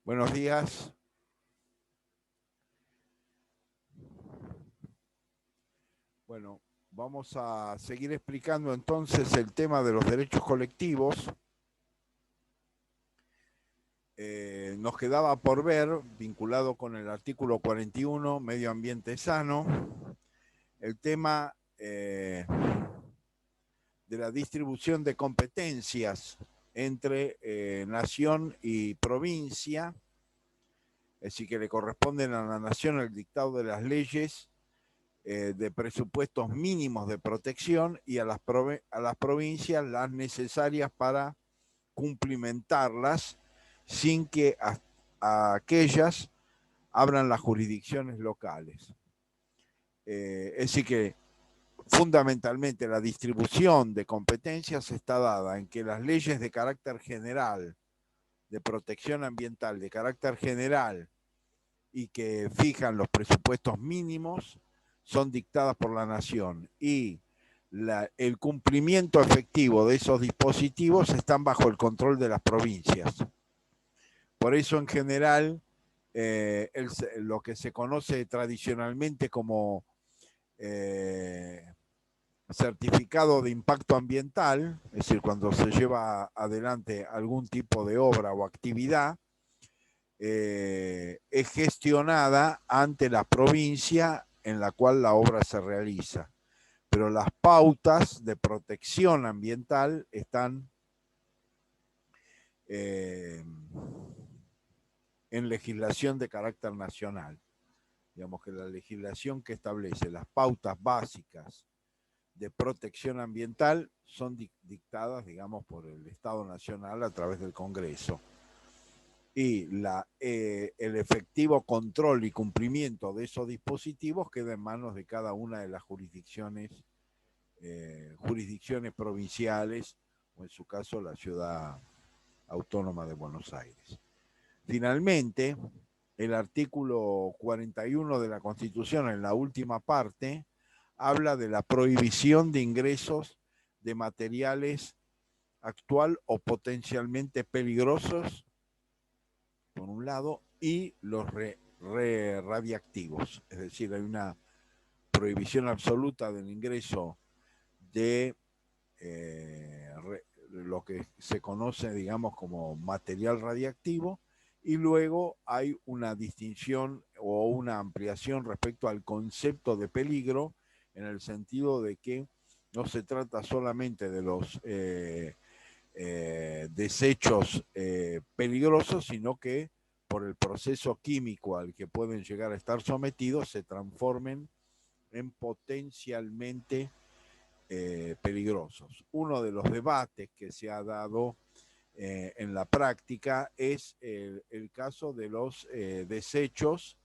Buenos días. Bueno, vamos a seguir explicando entonces el tema de los derechos colectivos. Nos quedaba por ver, vinculado con el artículo 41, medio ambiente sano, el tema de la distribución de competencias entre nación y provincia, es decir, que le corresponden a la nación el dictado de las leyes de presupuestos mínimos de protección y a las provincias las necesarias para cumplimentarlas sin que a aquellas abran las jurisdicciones locales. Es decir, que fundamentalmente la distribución de competencias está dada en que las leyes de carácter general, de protección ambiental de carácter general y que fijan los presupuestos mínimos son dictadas por la nación y el cumplimiento efectivo de esos dispositivos están bajo el control de las provincias. Por eso, en general, lo que se conoce tradicionalmente como certificado de impacto ambiental, es decir, cuando se lleva adelante algún tipo de obra o actividad, es gestionada ante la provincia en la cual la obra se realiza. Pero las pautas de protección ambiental están en legislación de carácter nacional. Digamos que la legislación que establece las pautas básicas de protección ambiental son dictadas, digamos, por el Estado Nacional a través del Congreso. Y el efectivo control y cumplimiento de esos dispositivos queda en manos de cada una de las jurisdicciones provinciales o en su caso la ciudad autónoma de Buenos Aires. Finalmente, el artículo 41 de la Constitución, en la última parte, habla de la prohibición de ingresos de materiales actual o potencialmente peligrosos, por un lado, y los radiactivos. Es decir, hay una prohibición absoluta del ingreso de lo que se conoce, digamos, como material radiactivo, y luego hay una distinción o una ampliación respecto al concepto de peligro, en el sentido de que no se trata solamente de los desechos peligrosos, sino que por el proceso químico al que pueden llegar a estar sometidos se transformen en potencialmente peligrosos. Uno de los debates que se ha dado en la práctica es el caso de los desechos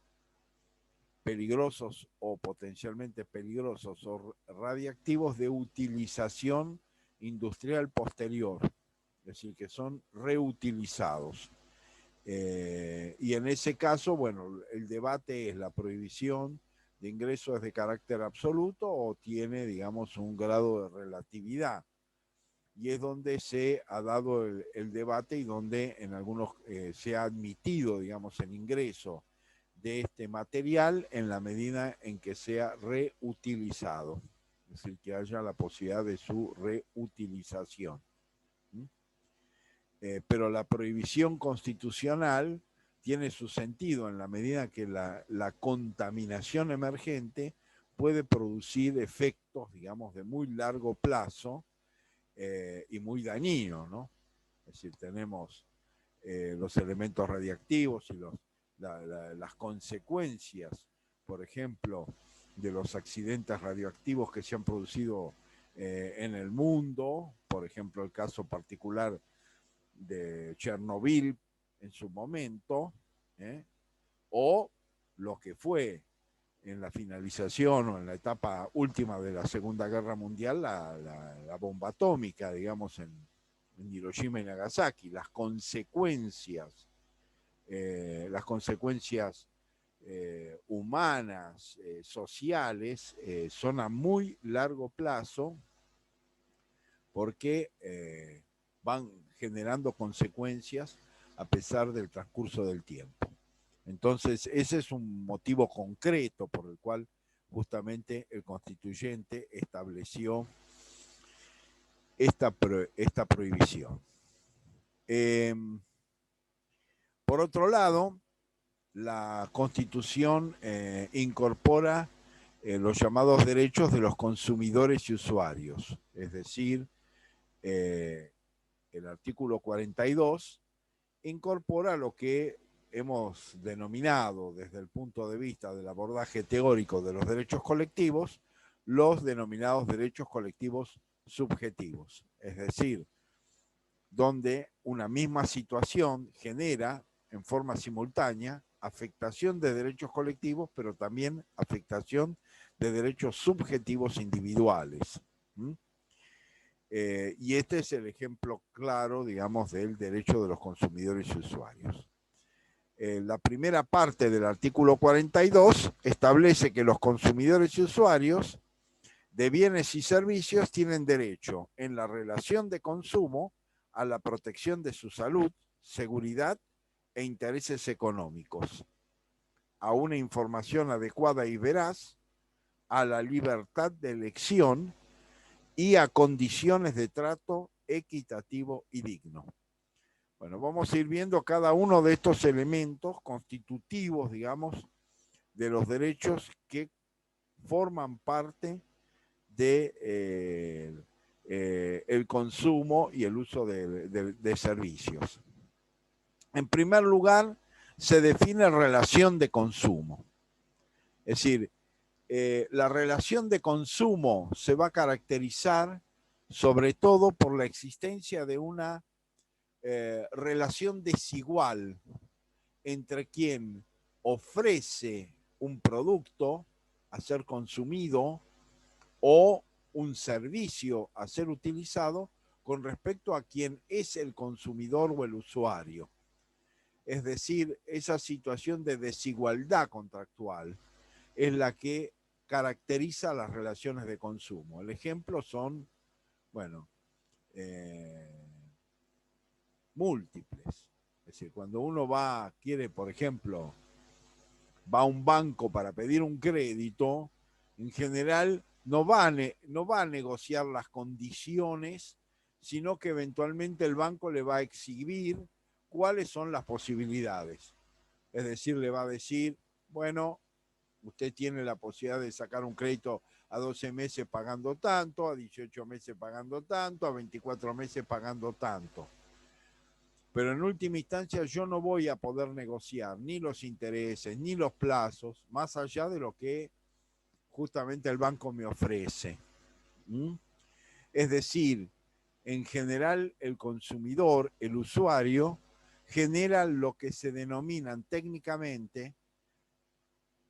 peligrosos o potencialmente peligrosos o radiactivos de utilización industrial posterior, es decir, que son reutilizados. Y en ese caso, bueno, el debate es la prohibición de ingresos de carácter absoluto o tiene, digamos, un grado de relatividad. Y es donde se ha dado el debate y donde en algunos se ha admitido, digamos, el ingreso de este material en la medida en que sea reutilizado. Es decir, que haya la posibilidad de su reutilización. Pero la prohibición constitucional tiene su sentido en la medida que la contaminación emergente puede producir efectos, digamos, de muy largo plazo y muy dañinos, ¿no? Es decir, tenemos los elementos radiactivos y las consecuencias, por ejemplo, de los accidentes radioactivos que se han producido en el mundo, por ejemplo, el caso particular de Chernobyl en su momento, o lo que fue en la finalización o en la etapa última de la Segunda Guerra Mundial la bomba atómica, digamos, en Hiroshima y Nagasaki, las consecuencias humanas, sociales, son a muy largo plazo porque van generando consecuencias a pesar del transcurso del tiempo. Entonces, ese es un motivo concreto por el cual justamente el constituyente estableció esta prohibición. Por otro lado, la Constitución incorpora los llamados derechos de los consumidores y usuarios, es decir, el artículo 42 incorpora lo que hemos denominado desde el punto de vista del abordaje teórico de los derechos colectivos, los denominados derechos colectivos subjetivos, es decir, donde una misma situación genera en forma simultánea afectación de derechos colectivos, pero también afectación de derechos subjetivos individuales. Y este es el ejemplo claro, digamos, del derecho de los consumidores y usuarios. La primera parte del artículo 42 establece que los consumidores y usuarios de bienes y servicios tienen derecho en la relación de consumo a la protección de su salud, seguridad e intereses económicos, a una información adecuada y veraz, a la libertad de elección y a condiciones de trato equitativo y digno. Bueno, vamos a ir viendo cada uno de estos elementos constitutivos, digamos, de los derechos que forman parte de el consumo y el uso de servicios. En primer lugar, se define relación de consumo. Es decir, la relación de consumo se va a caracterizar sobre todo por la existencia de una relación desigual entre quien ofrece un producto a ser consumido o un servicio a ser utilizado con respecto a quien es el consumidor o el usuario. Es decir, esa situación de desigualdad contractual es la que caracteriza las relaciones de consumo. El ejemplo son, bueno, múltiples. Es decir, cuando uno quiere, por ejemplo, va a un banco para pedir un crédito, en general no va a negociar las condiciones, sino que eventualmente el banco le va a exhibir cuáles son las posibilidades. Es decir, le va a decir, bueno, usted tiene la posibilidad de sacar un crédito a 12 meses pagando tanto, a 18 meses pagando tanto, a 24 meses pagando tanto. Pero en última instancia yo no voy a poder negociar ni los intereses ni los plazos más allá de lo que justamente el banco me ofrece. Es decir, en general el consumidor, el usuario, genera lo que se denominan técnicamente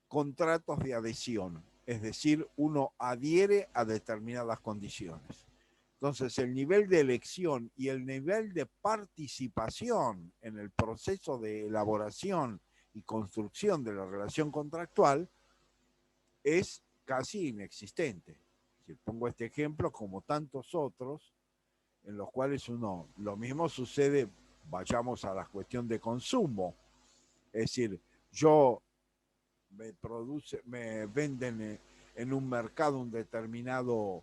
contratos de adhesión. Es decir, uno adhiere a determinadas condiciones. Entonces, el nivel de elección y el nivel de participación en el proceso de elaboración y construcción de la relación contractual es casi inexistente. Si pongo este ejemplo, como tantos otros, en los cuales lo mismo sucede, vayamos a la cuestión de consumo. Es decir, me venden en un mercado un determinado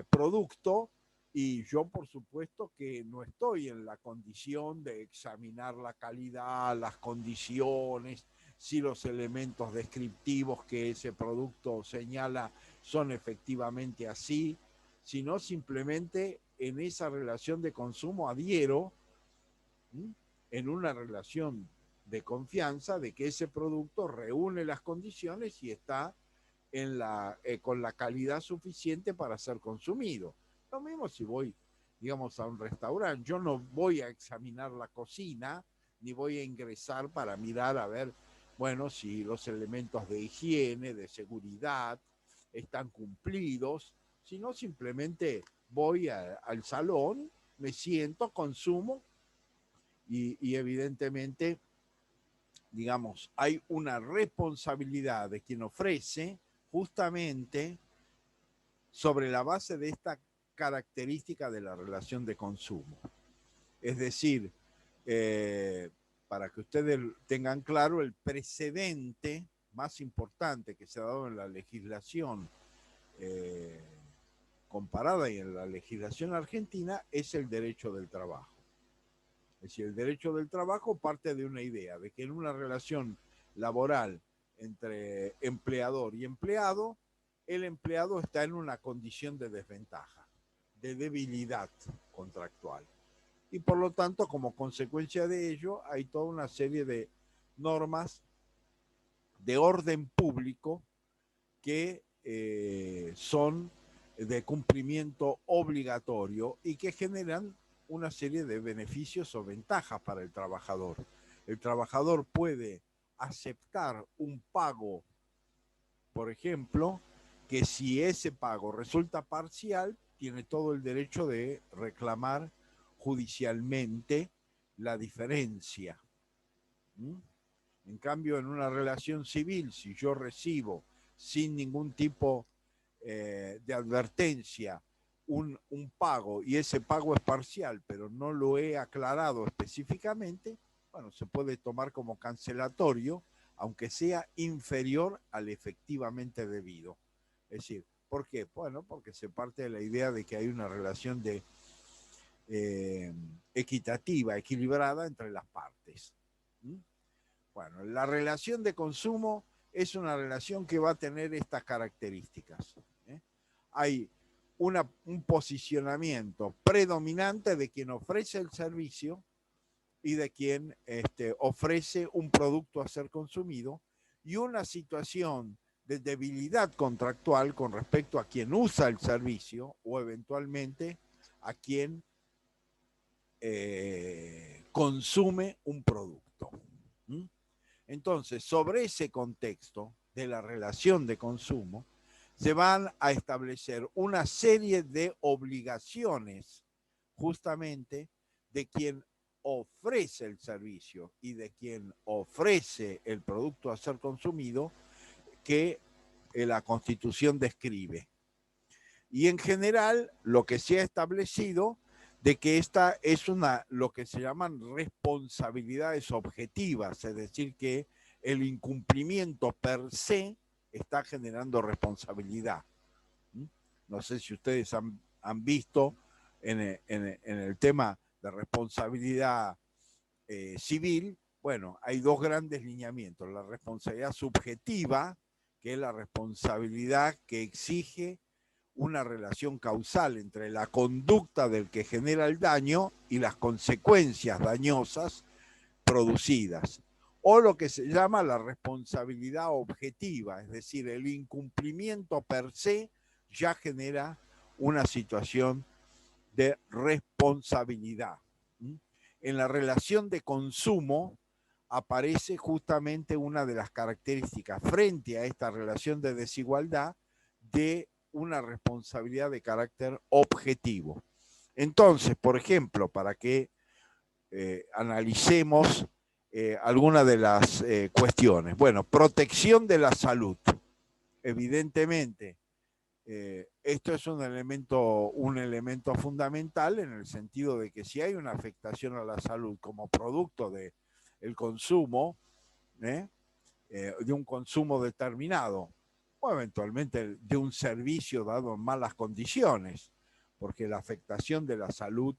producto, y yo por supuesto que no estoy en la condición de examinar la calidad, las condiciones, si los elementos descriptivos que ese producto señala son efectivamente así, sino simplemente en esa relación de consumo adhiero en una relación de confianza de que ese producto reúne las condiciones y está con la calidad suficiente para ser consumido. Lo mismo si voy, digamos, a un restaurante. Yo no voy a examinar la cocina, ni voy a ingresar para mirar a ver, bueno, si los elementos de higiene, de seguridad, están cumplidos, sino simplemente voy al salón, me siento, consumo y evidentemente, digamos, hay una responsabilidad de quien ofrece justamente sobre la base de esta característica de la relación de consumo. Es decir, para que ustedes tengan claro, el precedente más importante que se ha dado en la legislación comparada y en la legislación argentina es el derecho del trabajo. Es decir, el derecho del trabajo parte de una idea, de que en una relación laboral entre empleador y empleado, el empleado está en una condición de desventaja, de debilidad contractual. Y por lo tanto, como consecuencia de ello, hay toda una serie de normas de orden público que son de cumplimiento obligatorio y que generan una serie de beneficios o ventajas para el trabajador. El trabajador puede aceptar un pago, por ejemplo, que si ese pago resulta parcial, tiene todo el derecho de reclamar judicialmente la diferencia. En cambio, en una relación civil, si yo recibo sin ningún tipo de advertencia un pago y ese pago es parcial, pero no lo he aclarado específicamente, bueno, se puede tomar como cancelatorio, aunque sea inferior al efectivamente debido. Es decir, ¿por qué? Bueno, porque se parte de la idea de que hay una relación de equitativa, equilibrada entre las partes. Bueno, la relación de consumo es una relación que va a tener estas características. Hay un posicionamiento predominante de quien ofrece el servicio y de quien ofrece un producto a ser consumido, y una situación de debilidad contractual con respecto a quien usa el servicio o eventualmente a quien consume un producto. Entonces, sobre ese contexto de la relación de consumo, se van a establecer una serie de obligaciones justamente de quien ofrece el servicio y de quien ofrece el producto a ser consumido que la Constitución describe. Y en general, lo que se ha establecido de que esta es lo que se llaman responsabilidades objetivas, es decir, que el incumplimiento per se está generando responsabilidad. No sé si ustedes han visto en el tema de responsabilidad civil, bueno, hay dos grandes lineamientos: la responsabilidad subjetiva, que es la responsabilidad que exige una relación causal entre la conducta del que genera el daño y las consecuencias dañosas producidas, o lo que se llama la responsabilidad objetiva, es decir, el incumplimiento per se ya genera una situación de responsabilidad. En la relación de consumo aparece justamente una de las características frente a esta relación de desigualdad de una responsabilidad de carácter objetivo. Entonces, por ejemplo, para que analicemos algunas de las cuestiones. Bueno, protección de la salud. Evidentemente, esto es un elemento fundamental en el sentido de que si hay una afectación a la salud como producto del consumo, de un consumo determinado, o eventualmente de un servicio dado en malas condiciones, porque la afectación de la salud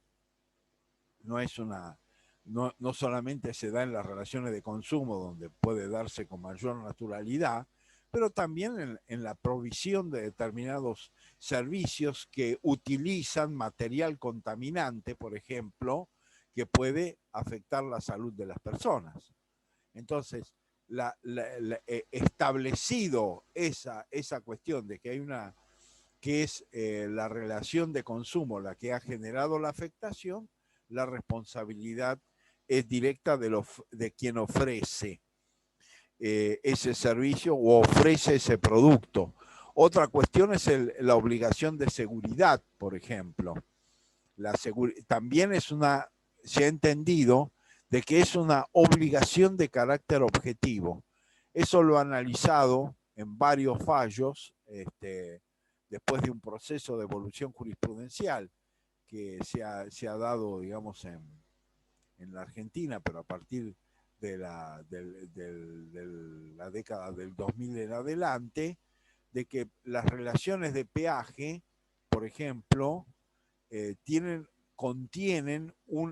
no solamente se da en las relaciones de consumo, donde puede darse con mayor naturalidad, pero también en la provisión de determinados servicios que utilizan material contaminante, por ejemplo, que puede afectar la salud de las personas. Entonces, establecido esa cuestión de que hay que es la relación de consumo la que ha generado la afectación, la responsabilidad es directa de quien ofrece ese servicio o ofrece ese producto. Otra cuestión es la obligación de seguridad, por ejemplo. También se ha entendido de que es una obligación de carácter objetivo. Eso lo ha analizado en varios fallos, después de un proceso de evolución jurisprudencial que se ha dado, digamos, en en la Argentina, pero a partir de la década del 2000 en adelante, de que las relaciones de peaje, por ejemplo,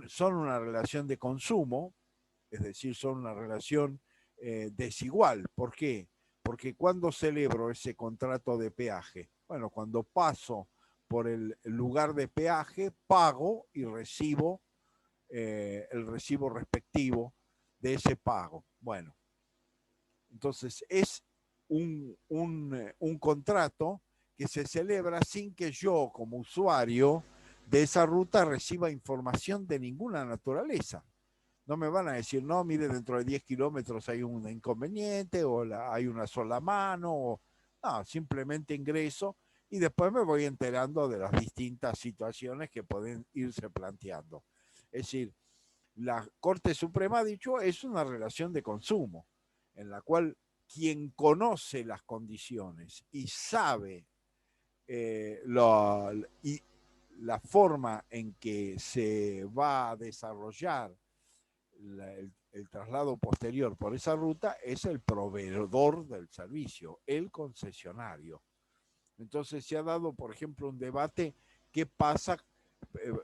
son una relación de consumo, es decir, son una relación desigual. ¿Por qué? Porque cuando celebro ese contrato de peaje, bueno, cuando paso por el lugar de peaje, pago y recibo el recibo respectivo de ese pago. Bueno, entonces es un contrato que se celebra sin que yo, como usuario de esa ruta, reciba información de ninguna naturaleza. No me van a decir, no, mire, dentro de 10 kilómetros hay un inconveniente o hay una sola mano. No, simplemente ingreso y después me voy enterando de las distintas situaciones que pueden irse planteando. Es decir, la Corte Suprema ha dicho, es una relación de consumo, en la cual quien conoce las condiciones y sabe y la forma en que se va a desarrollar el traslado posterior por esa ruta es el proveedor del servicio, el concesionario. Entonces se ha dado, por ejemplo, un debate qué pasa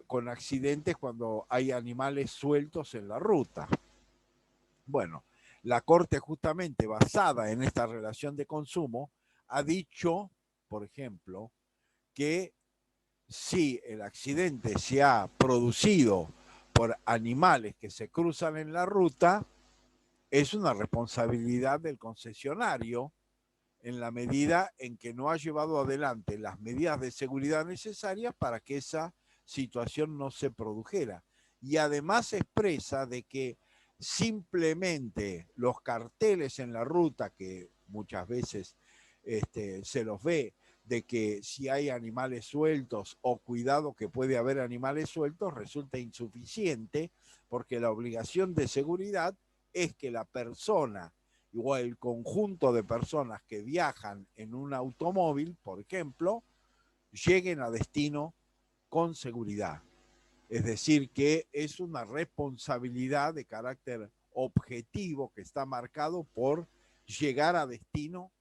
con accidentes cuando hay animales sueltos en la ruta. Bueno, la Corte, justamente basada en esta relación de consumo, ha dicho, por ejemplo, que si el accidente se ha producido por animales que se cruzan en la ruta, es una responsabilidad del concesionario en la medida en que no ha llevado adelante las medidas de seguridad necesarias para que esa situación no se produjera. Y además expresa de que simplemente los carteles en la ruta, que muchas veces se los ve, de que si hay animales sueltos o cuidado que puede haber animales sueltos, resulta insuficiente, porque la obligación de seguridad es que la persona o el conjunto de personas que viajan en un automóvil, por ejemplo, lleguen a destino con seguridad. Es decir, que es una responsabilidad de carácter objetivo que está marcado por llegar a destino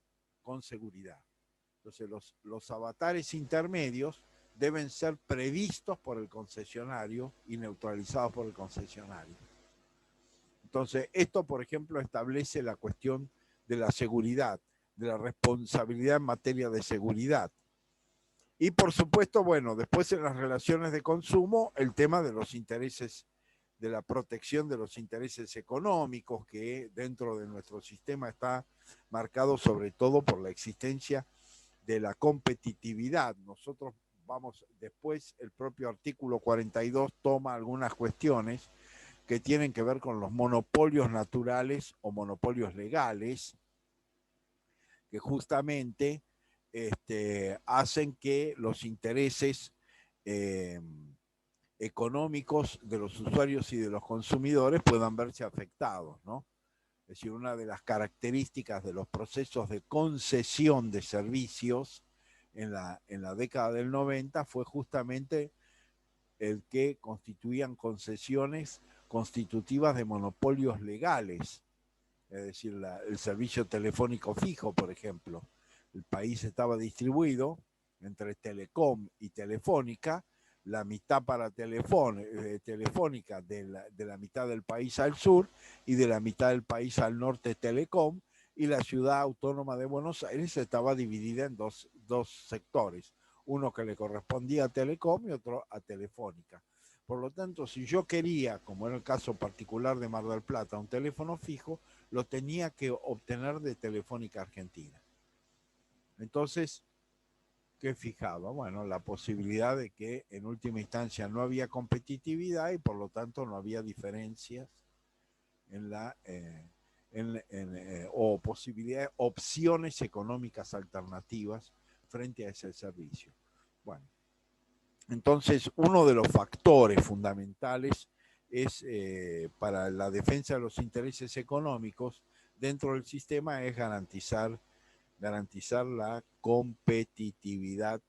con seguridad. Entonces, los avatares intermedios deben ser previstos por el concesionario y neutralizados por el concesionario. Entonces, esto, por ejemplo, establece la cuestión de la seguridad, de la responsabilidad en materia de seguridad. Y por supuesto, bueno, después en las relaciones de consumo, el tema de los intereses, de la protección de los intereses económicos, que dentro de nuestro sistema está marcado sobre todo por la existencia de la competitividad. Nosotros vamos, después el propio artículo 42 toma algunas cuestiones que tienen que ver con los monopolios naturales o monopolios legales, que justamente hacen que los intereses económicos de los usuarios y de los consumidores puedan verse afectados, ¿no? Es decir, una de las características de los procesos de concesión de servicios en la década del 90 fue justamente el que constituían concesiones constitutivas de monopolios legales, es decir, el servicio telefónico fijo, por ejemplo. El país estaba distribuido entre Telecom y Telefónica, la mitad para Telefónica de la mitad del país al sur y de la mitad del país al norte Telecom, y la ciudad autónoma de Buenos Aires estaba dividida en dos sectores, uno que le correspondía a Telecom y otro a Telefónica. Por lo tanto, si yo quería, como en el caso particular de Mar del Plata, un teléfono fijo, lo tenía que obtener de Telefónica Argentina. Entonces, ¿qué fijaba? Bueno, la posibilidad de que en última instancia no había competitividad y por lo tanto no había diferencias en o posibilidades, opciones económicas alternativas frente a ese servicio. Bueno, entonces uno de los factores fundamentales es para la defensa de los intereses económicos dentro del sistema es garantizar la competitividad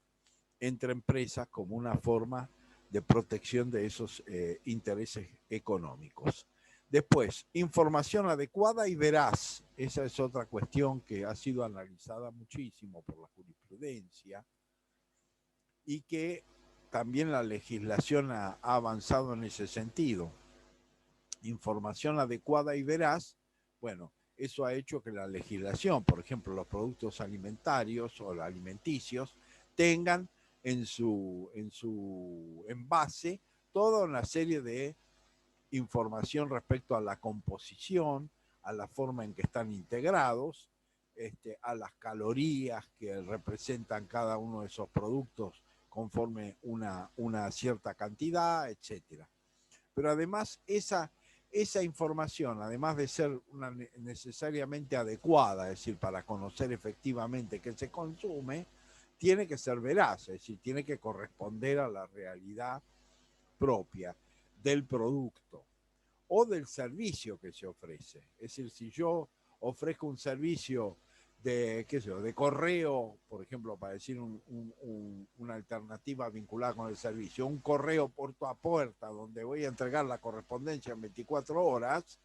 entre empresas como una forma de protección de esos intereses económicos. Después, información adecuada y veraz. Esa es otra cuestión que ha sido analizada muchísimo por la jurisprudencia y que también la legislación ha avanzado en ese sentido. Información adecuada y veraz, bueno, eso ha hecho que la legislación, por ejemplo, los productos alimentarios o alimenticios, tengan en su envase toda una serie de información respecto a la composición, a la forma en que están integrados, a las calorías que representan cada uno de esos productos conforme una cierta cantidad, etcétera. Pero además esa información, además de ser necesariamente adecuada, es decir, para conocer efectivamente qué se consume, tiene que ser veraz, es decir, tiene que corresponder a la realidad propia del producto o del servicio que se ofrece. Es decir, si yo ofrezco un servicio de, qué sé yo, de correo, por ejemplo, para decir una alternativa vinculada con el servicio, un correo puerta a puerta donde voy a entregar la correspondencia en 24 horas,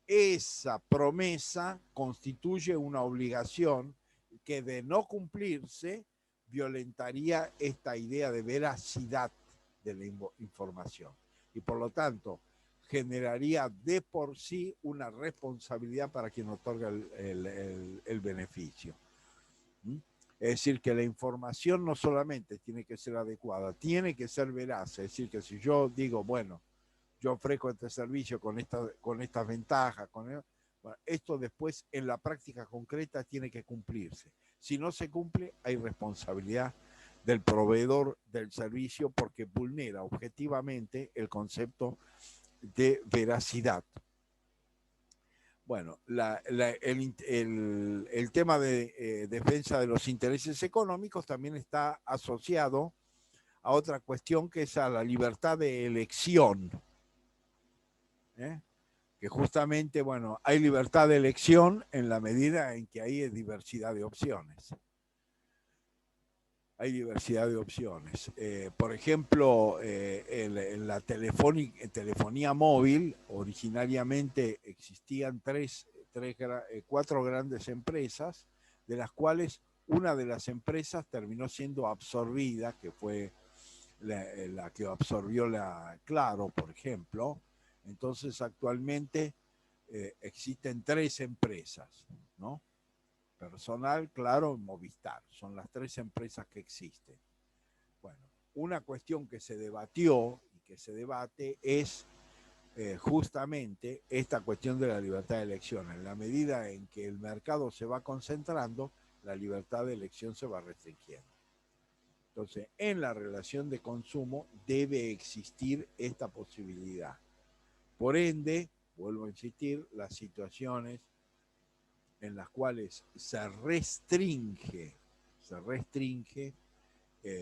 esa promesa constituye una obligación que de no cumplirse violentaría esta idea de veracidad de la información y por lo tanto generaría de por sí una responsabilidad para quien otorga el beneficio. Es decir, que la información no solamente tiene que ser adecuada, tiene que ser veraz. Es decir, que si yo digo, bueno, yo ofrezco este servicio con estas ventajas, bueno, esto después en la práctica concreta tiene que cumplirse. Si no se cumple, hay responsabilidad del proveedor del servicio porque vulnera objetivamente el concepto de veracidad. Bueno, el tema de defensa de los intereses económicos también está asociado a otra cuestión que es a la libertad de elección. Que justamente, bueno, hay libertad de elección en la medida en que hay diversidad de opciones. Hay diversidad de opciones. Por ejemplo, en la telefonía móvil, originariamente existían cuatro grandes empresas, de las cuales una de las empresas terminó siendo absorbida, que fue la que absorbió la Claro, por ejemplo. Entonces, actualmente existen tres empresas, ¿no? Personal, Claro, Movistar. Son las tres empresas que existen. Bueno, una cuestión que se debatió y que se debate es justamente esta cuestión de la libertad de elección. En la medida en que el mercado se va concentrando, la libertad de elección se va restringiendo. Entonces, en la relación de consumo debe existir esta posibilidad. Por ende, vuelvo a insistir, las situaciones en las cuales se restringe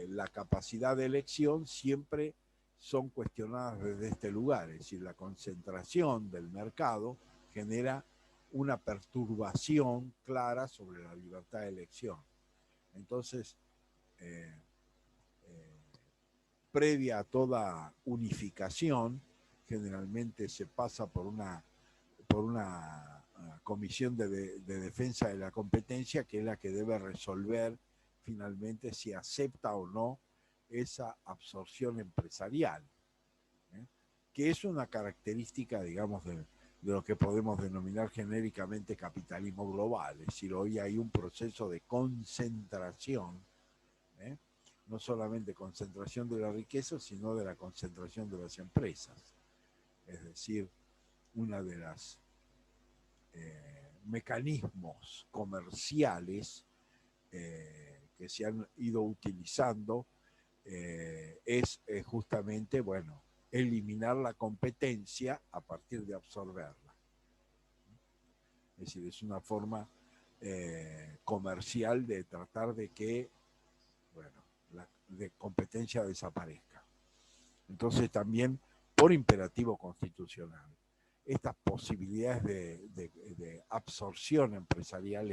la capacidad de elección siempre son cuestionadas desde este lugar. Es decir, la concentración del mercado genera una perturbación clara sobre la libertad de elección. Entonces, previa a toda unificación, generalmente se pasa por una comisión de defensa de la competencia, que es la que debe resolver finalmente si acepta o no esa absorción empresarial, que es una característica, digamos, de lo que podemos denominar genéricamente capitalismo global. Es decir, hoy hay un proceso de concentración, no solamente concentración de la riqueza, sino de la concentración de las empresas. Es decir, una de las mecanismos comerciales que se han ido utilizando es justamente, bueno, eliminar la competencia a partir de absorberla. Es decir, es una forma comercial de tratar de que, bueno, la competencia desaparezca. Entonces también por imperativo constitucional, estas posibilidades de absorción empresarial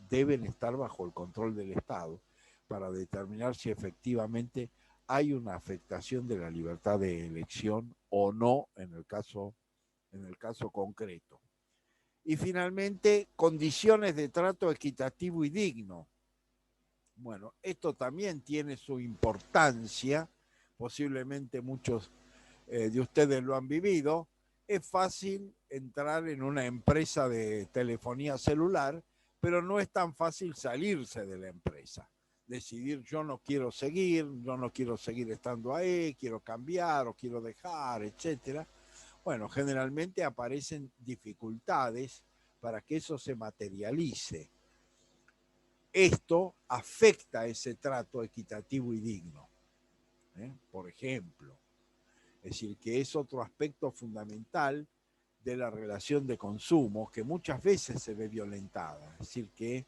deben estar bajo el control del Estado para determinar si efectivamente hay una afectación de la libertad de elección o no en el caso concreto. Y finalmente, condiciones de trato equitativo y digno. Bueno, esto también tiene su importancia, posiblemente muchos de ustedes lo han vivido. Es fácil entrar en una empresa de telefonía celular, pero no es tan fácil salirse de la empresa. Decidir yo no quiero seguir estando ahí, quiero cambiar o quiero dejar, etcétera. Bueno, generalmente aparecen dificultades para que eso se materialice. Esto afecta ese trato equitativo y digno. Por ejemplo, es decir, que es otro aspecto fundamental de la relación de consumo que muchas veces se ve violentada. Es decir, que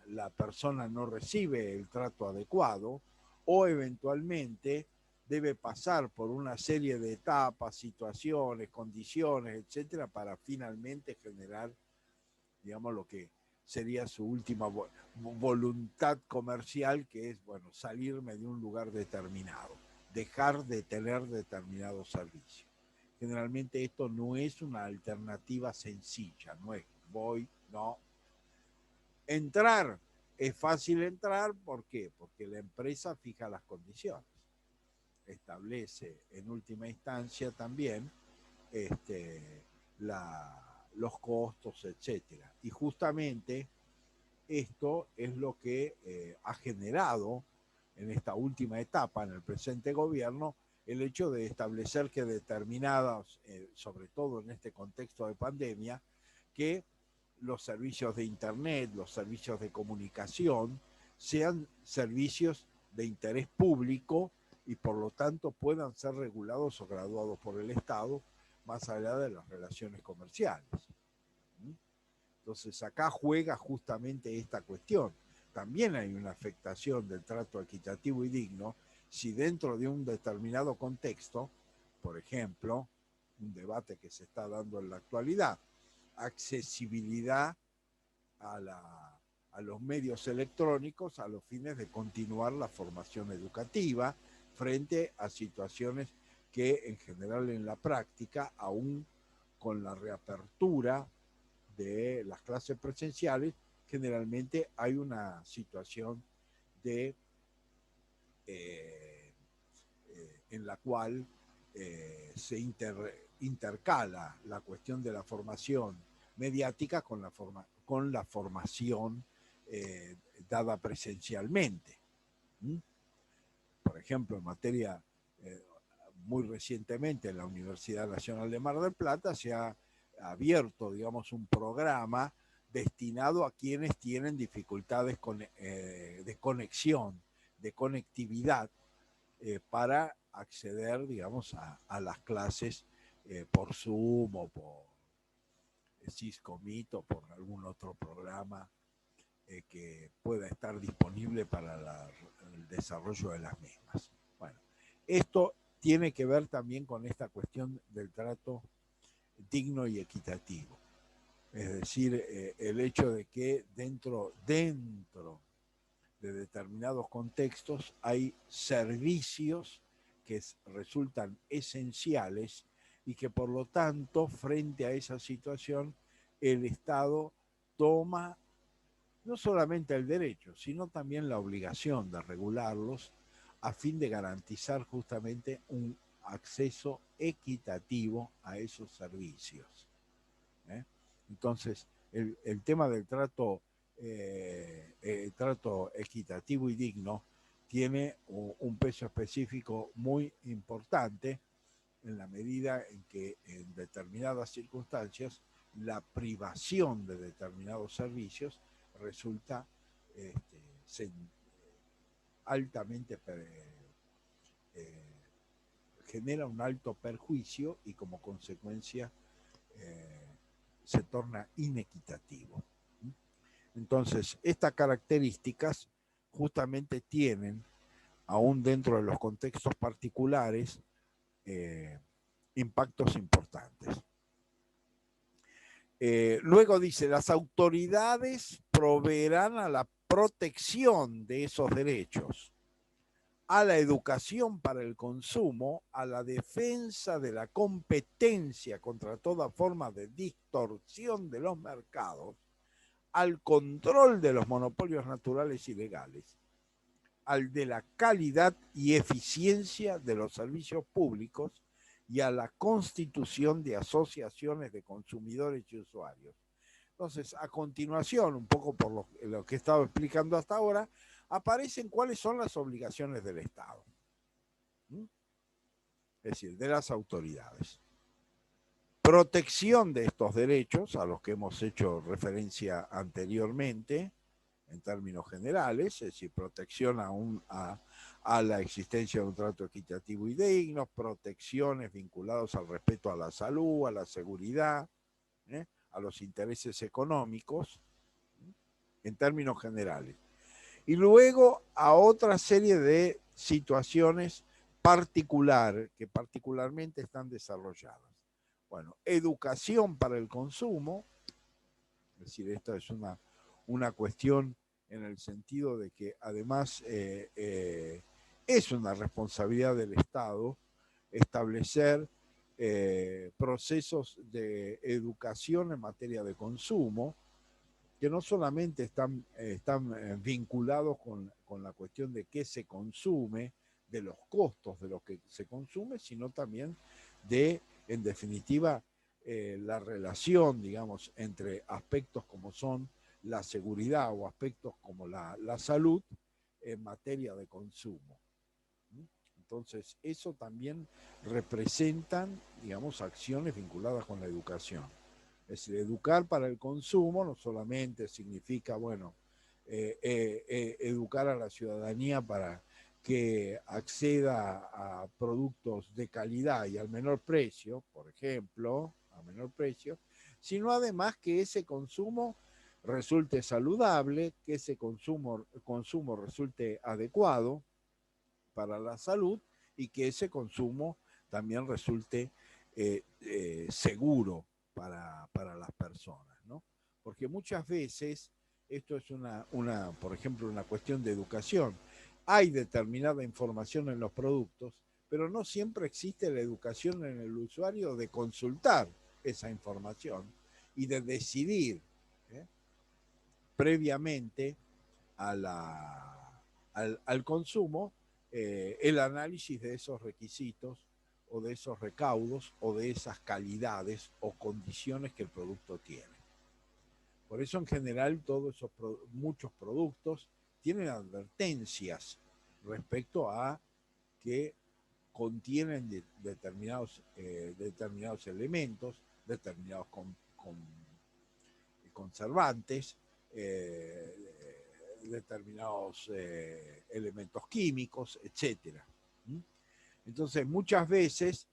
la persona no recibe el trato adecuado o eventualmente debe pasar por una serie de etapas, situaciones, condiciones, etcétera, para finalmente generar, digamos, lo que sería su última voluntad comercial, que es, bueno, salirme de un lugar determinado, dejar de tener determinado servicio. Generalmente esto no es una alternativa sencilla, no es voy, no. Entrar, es fácil entrar, ¿por qué? Porque la empresa fija las condiciones, establece en última instancia también los costos, etcétera. Y justamente esto es lo que ha generado en esta última etapa, en el presente gobierno, el hecho de establecer que determinadas, sobre todo en este contexto de pandemia, que los servicios de Internet, los servicios de comunicación, sean servicios de interés público y por lo tanto puedan ser regulados o graduados por el Estado más allá de las relaciones comerciales. Entonces acá juega justamente esta cuestión. También hay una afectación del trato equitativo y digno si dentro de un determinado contexto, por ejemplo, un debate que se está dando en la actualidad, accesibilidad a los medios electrónicos a los fines de continuar la formación educativa frente a situaciones que en general en la práctica, aún con la reapertura de las clases presenciales, generalmente hay una situación de en la cual se intercala la cuestión de la formación mediática con la formación dada presencialmente. Por ejemplo, en materia, muy recientemente en la Universidad Nacional de Mar del Plata se ha abierto, digamos, un programa destinado a quienes tienen dificultades de conexión, de conectividad, para acceder, digamos, a las clases por Zoom o por Cisco Meet o por algún otro programa que pueda estar disponible para el desarrollo de las mismas. Bueno, esto tiene que ver también con esta cuestión del trato digno y equitativo. Es decir, el hecho de que dentro de determinados contextos hay servicios que resultan esenciales y que por lo tanto, frente a esa situación, el Estado toma no solamente el derecho, sino también la obligación de regularlos a fin de garantizar justamente un acceso equitativo a esos servicios. Entonces, el tema del trato equitativo y digno tiene un peso específico muy importante en la medida en que en determinadas circunstancias la privación de determinados servicios resulta altamente genera un alto perjuicio y como consecuencia se torna inequitativo. Entonces, estas características justamente tienen, aún dentro de los contextos particulares, impactos importantes. Luego dice, las autoridades proveerán a la protección de esos derechos. a la educación para el consumo, a la defensa de la competencia contra toda forma de distorsión de los mercados, al control de los monopolios naturales y legales, al de la calidad y eficiencia de los servicios públicos y a la constitución de asociaciones de consumidores y usuarios. Entonces, a continuación, un poco por lo que he estado explicando hasta ahora, aparecen cuáles son las obligaciones del Estado, es decir, de las autoridades. Protección de estos derechos, a los que hemos hecho referencia anteriormente, en términos generales, es decir, protección a la existencia de un trato equitativo y digno, protecciones vinculadas al respeto a la salud, a la seguridad, a los intereses económicos, en términos generales. Y luego a otra serie de situaciones que particularmente están desarrolladas. Bueno, educación para el consumo, es decir, esta es una cuestión en el sentido de que además es una responsabilidad del Estado establecer procesos de educación en materia de consumo, que no solamente están vinculados con la cuestión de qué se consume, de los costos de lo que se consume, sino también de, en definitiva, la relación, digamos, entre aspectos como son la seguridad o aspectos como la salud en materia de consumo. Entonces, eso también representan, digamos, acciones vinculadas con la educación. Es decir, educar para el consumo no solamente significa, bueno, educar a la ciudadanía para que acceda a productos de calidad y al menor precio, por ejemplo, a menor precio, sino además que ese consumo resulte saludable, que ese consumo resulte adecuado para la salud y que ese consumo también resulte seguro para las personas, ¿no? Porque muchas veces esto es por ejemplo, una cuestión de educación. Hay determinada información en los productos, pero no siempre existe la educación en el usuario de consultar esa información y de decidir previamente al consumo el análisis de esos requisitos o de esos recaudos o de esas calidades o condiciones que el producto tiene. Por eso en general muchos productos tienen advertencias respecto a que contienen determinados elementos, determinados conservantes, determinados elementos químicos, etc. Entonces, muchas veces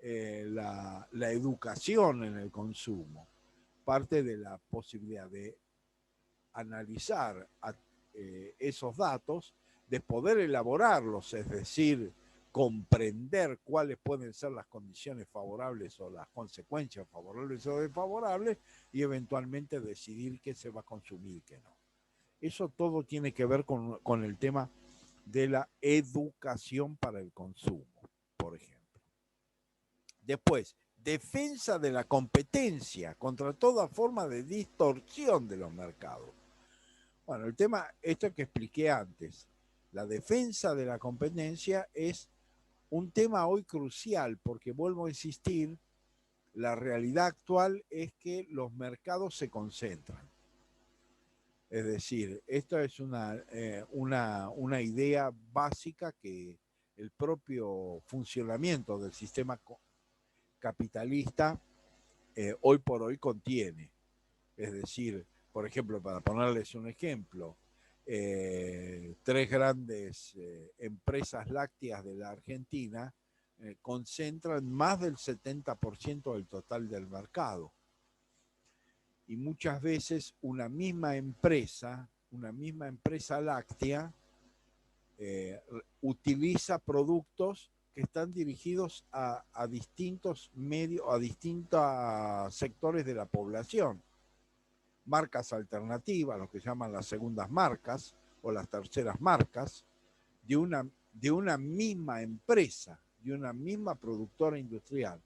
la educación en el consumo parte de la posibilidad de analizar esos datos, de poder elaborarlos, es decir, comprender cuáles pueden ser las condiciones favorables o las consecuencias favorables o desfavorables y eventualmente decidir qué se va a consumir y qué no. Eso todo tiene que ver con el tema de la educación para el consumo, por ejemplo. Después, defensa de la competencia contra toda forma de distorsión de los mercados. Bueno, el tema, esto que expliqué antes, la defensa de la competencia es un tema hoy crucial porque, vuelvo a insistir, la realidad actual es que los mercados se concentran. Es decir, esto es una idea básica que el propio funcionamiento del sistema capitalista hoy por hoy contiene. Es decir, por ejemplo, para ponerles un ejemplo, 3 grandes empresas lácteas de la Argentina concentran más del 70% del total del mercado. Y muchas veces una misma empresa láctea utiliza productos que están dirigidos a distintos medios, a distintos sectores de la población. Marcas alternativas, lo que llaman las segundas marcas o las terceras marcas, de de una misma empresa, de una misma productora industrial.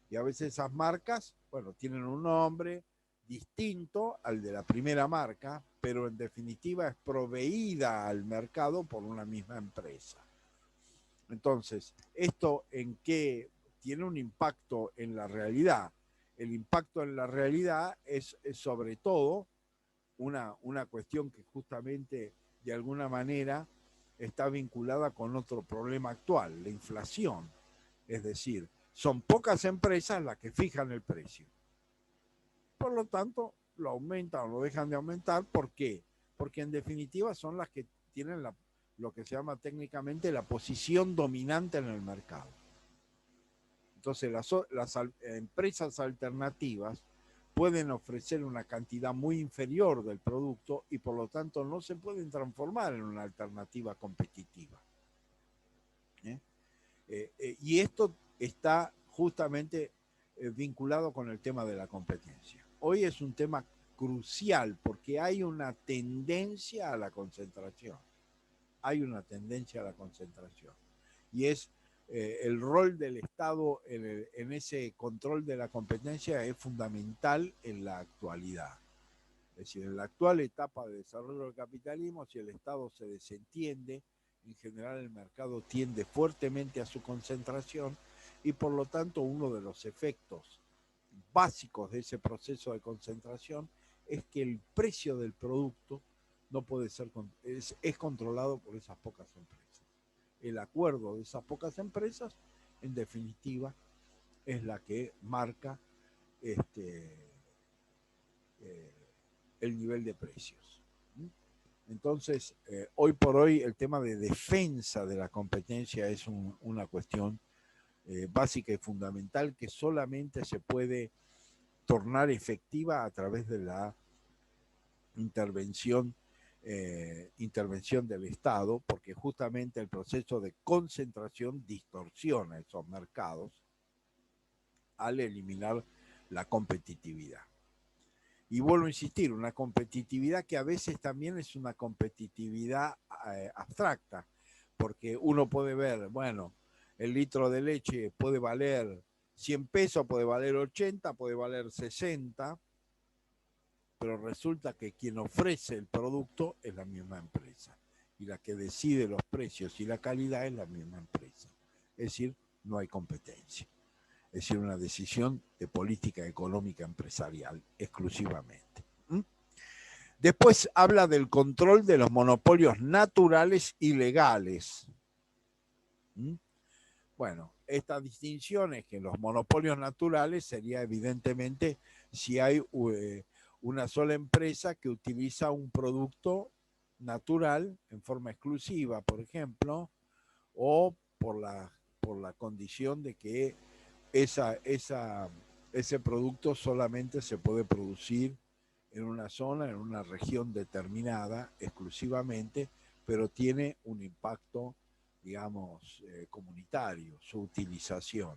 Y a veces esas marcas, bueno, tienen un nombre distinto al de la primera marca, pero en definitiva es proveída al mercado por una misma empresa. Entonces, ¿esto en qué tiene un impacto en la realidad? El impacto en la realidad es sobre todo una cuestión que justamente de alguna manera está vinculada con otro problema actual, la inflación. Es decir, son pocas empresas las que fijan el precio. Por lo tanto, lo aumentan o lo dejan de aumentar. ¿Por qué? Porque en definitiva son las que tienen lo que se llama técnicamente la posición dominante en el mercado. Entonces, las empresas alternativas pueden ofrecer una cantidad muy inferior del producto y por lo tanto no se pueden transformar en una alternativa competitiva. Y esto está justamente vinculado con el tema de la competencia. Hoy es un tema crucial porque hay una tendencia a la concentración. Hay una tendencia a la concentración. Y es el rol del Estado en ese control de la competencia es fundamental en la actualidad. Es decir, en la actual etapa de desarrollo del capitalismo, si el Estado se desentiende, en general el mercado tiende fuertemente a su concentración y por lo tanto uno de los efectos básicos de ese proceso de concentración es que el precio del producto no puede ser, es controlado por esas pocas empresas. El acuerdo de esas pocas empresas, en definitiva, es la que marca el nivel de precios. Entonces, hoy por hoy el tema de defensa de la competencia es una cuestión básica y fundamental que solamente se puede tornar efectiva a través de la intervención del Estado, porque justamente el proceso de concentración distorsiona esos mercados al eliminar la competitividad. Y vuelvo a insistir, una competitividad que a veces también es una competitividad abstracta, porque uno puede ver, bueno, el litro de leche puede valer 100 pesos, puede valer 80, puede valer 60, pero resulta que quien ofrece el producto es la misma empresa y la que decide los precios y la calidad es la misma empresa. Es decir, no hay competencia. Es decir, una decisión de política económica empresarial exclusivamente. Después habla del control de los monopolios naturales y legales. Bueno, esta distinción es que los monopolios naturales sería evidentemente si hay una sola empresa que utiliza un producto natural en forma exclusiva, por ejemplo, o por la condición de que ese producto solamente se puede producir en una zona, en una región determinada exclusivamente, pero tiene un impacto, digamos, comunitario, su utilización.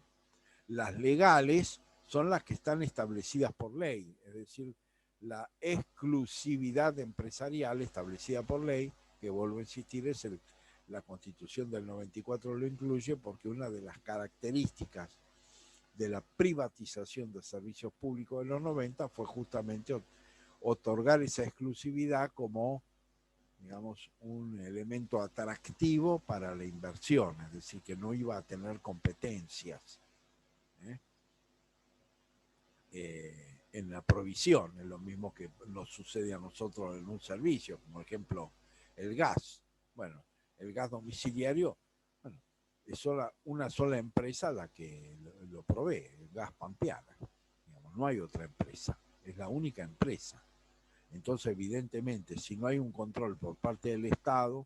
Las legales son las que están establecidas por ley, es decir, la exclusividad empresarial establecida por ley, que vuelvo a insistir, es la Constitución del 94 lo incluye porque una de las características de la privatización de servicios públicos de los 90 fue justamente otorgar esa exclusividad como, digamos, un elemento atractivo para la inversión, es decir, que no iba a tener competencias en la provisión, es lo mismo que nos sucede a nosotros en un servicio, como ejemplo el gas. Bueno, el gas domiciliario, bueno, es una sola empresa la que lo provee, el gas Pampeana. Digamos, no hay otra empresa, es la única empresa. Entonces, evidentemente, si no hay un control por parte del Estado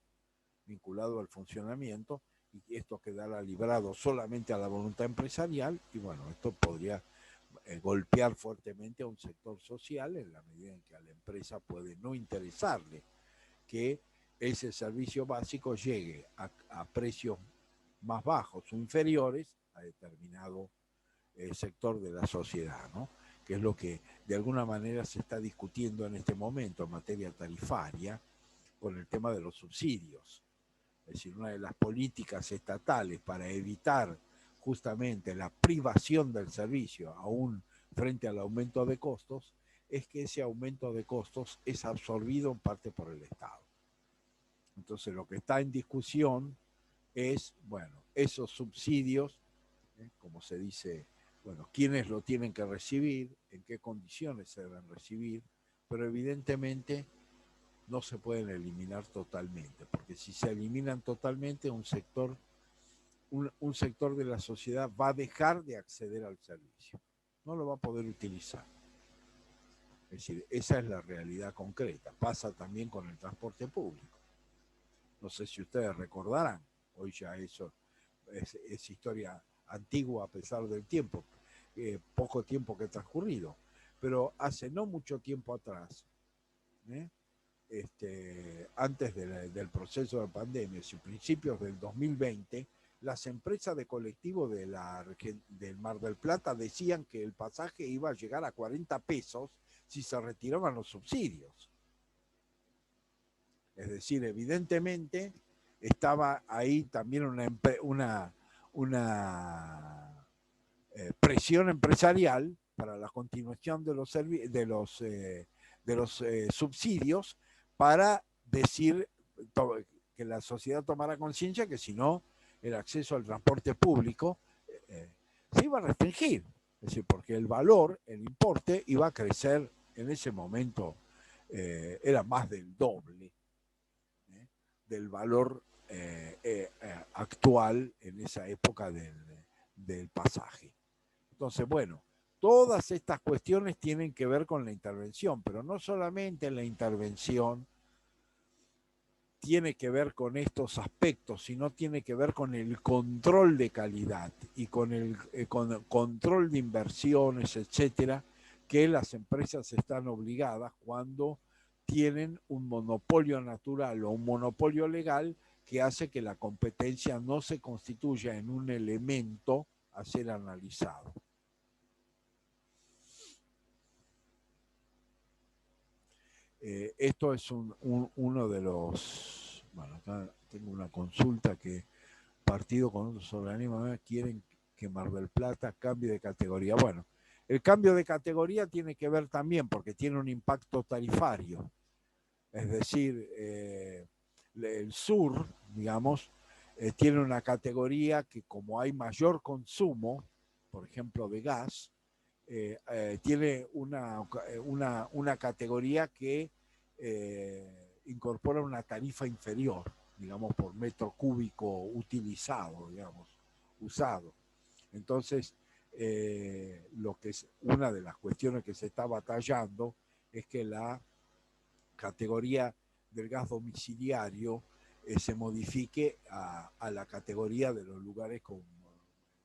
vinculado al funcionamiento, y esto quedará librado solamente a la voluntad empresarial, y bueno, esto podría golpear fuertemente a un sector social en la medida en que a la empresa puede no interesarle que ese servicio básico llegue a precios más bajos o inferiores a determinado sector de la sociedad, ¿no? Que es lo que de alguna manera se está discutiendo en este momento en materia tarifaria con el tema de los subsidios. Es decir, una de las políticas estatales para evitar justamente la privación del servicio, aún frente al aumento de costos, es que ese aumento de costos es absorbido en parte por el Estado. Entonces, lo que está en discusión es, bueno, esos subsidios, como se dice, bueno, quiénes lo tienen que recibir, en qué condiciones se deben recibir, pero evidentemente no se pueden eliminar totalmente, porque si se eliminan totalmente, un sector de la sociedad va a dejar de acceder al servicio, no lo va a poder utilizar. Es decir, esa es la realidad concreta. Pasa también con el transporte público. No sé si ustedes recordarán, hoy ya eso es historia antigua a pesar del tiempo, poco tiempo que ha transcurrido, pero hace no mucho tiempo atrás, antes del proceso de pandemia, y principios del 2020, las empresas de colectivo del Mar del Plata decían que el pasaje iba a llegar a 40 pesos si se retiraban los subsidios. Es decir, evidentemente estaba ahí también una presión empresarial para la continuación de los subsidios, para decir que la sociedad tomara conciencia que si no, el acceso al transporte público se iba a restringir. Es decir, porque el valor, el importe, iba a crecer en ese momento, era más del doble del valor actual en esa época del pasaje. Entonces, bueno, todas estas cuestiones tienen que ver con la intervención, pero no solamente la intervención tiene que ver con estos aspectos, sino tiene que ver con el control de calidad y con el control de inversiones, etcétera, que las empresas están obligadas cuando tienen un monopolio natural o un monopolio legal que hace que la competencia no se constituya en un elemento a ser analizado. Esto es uno de los... Bueno, acá tengo una consulta que partido con otros organismos quieren que Mar del Plata cambie de categoría. Bueno, el cambio de categoría tiene que ver también porque tiene un impacto tarifario. Es decir, el sur, digamos, tiene una categoría que, como hay mayor consumo, por ejemplo, de gas, tiene una categoría que incorpora una tarifa inferior, digamos, por metro cúbico utilizado, digamos, usado. Entonces, lo que es una de las cuestiones que se está batallando es que la categoría del gas domiciliario se modifique a la categoría de los lugares con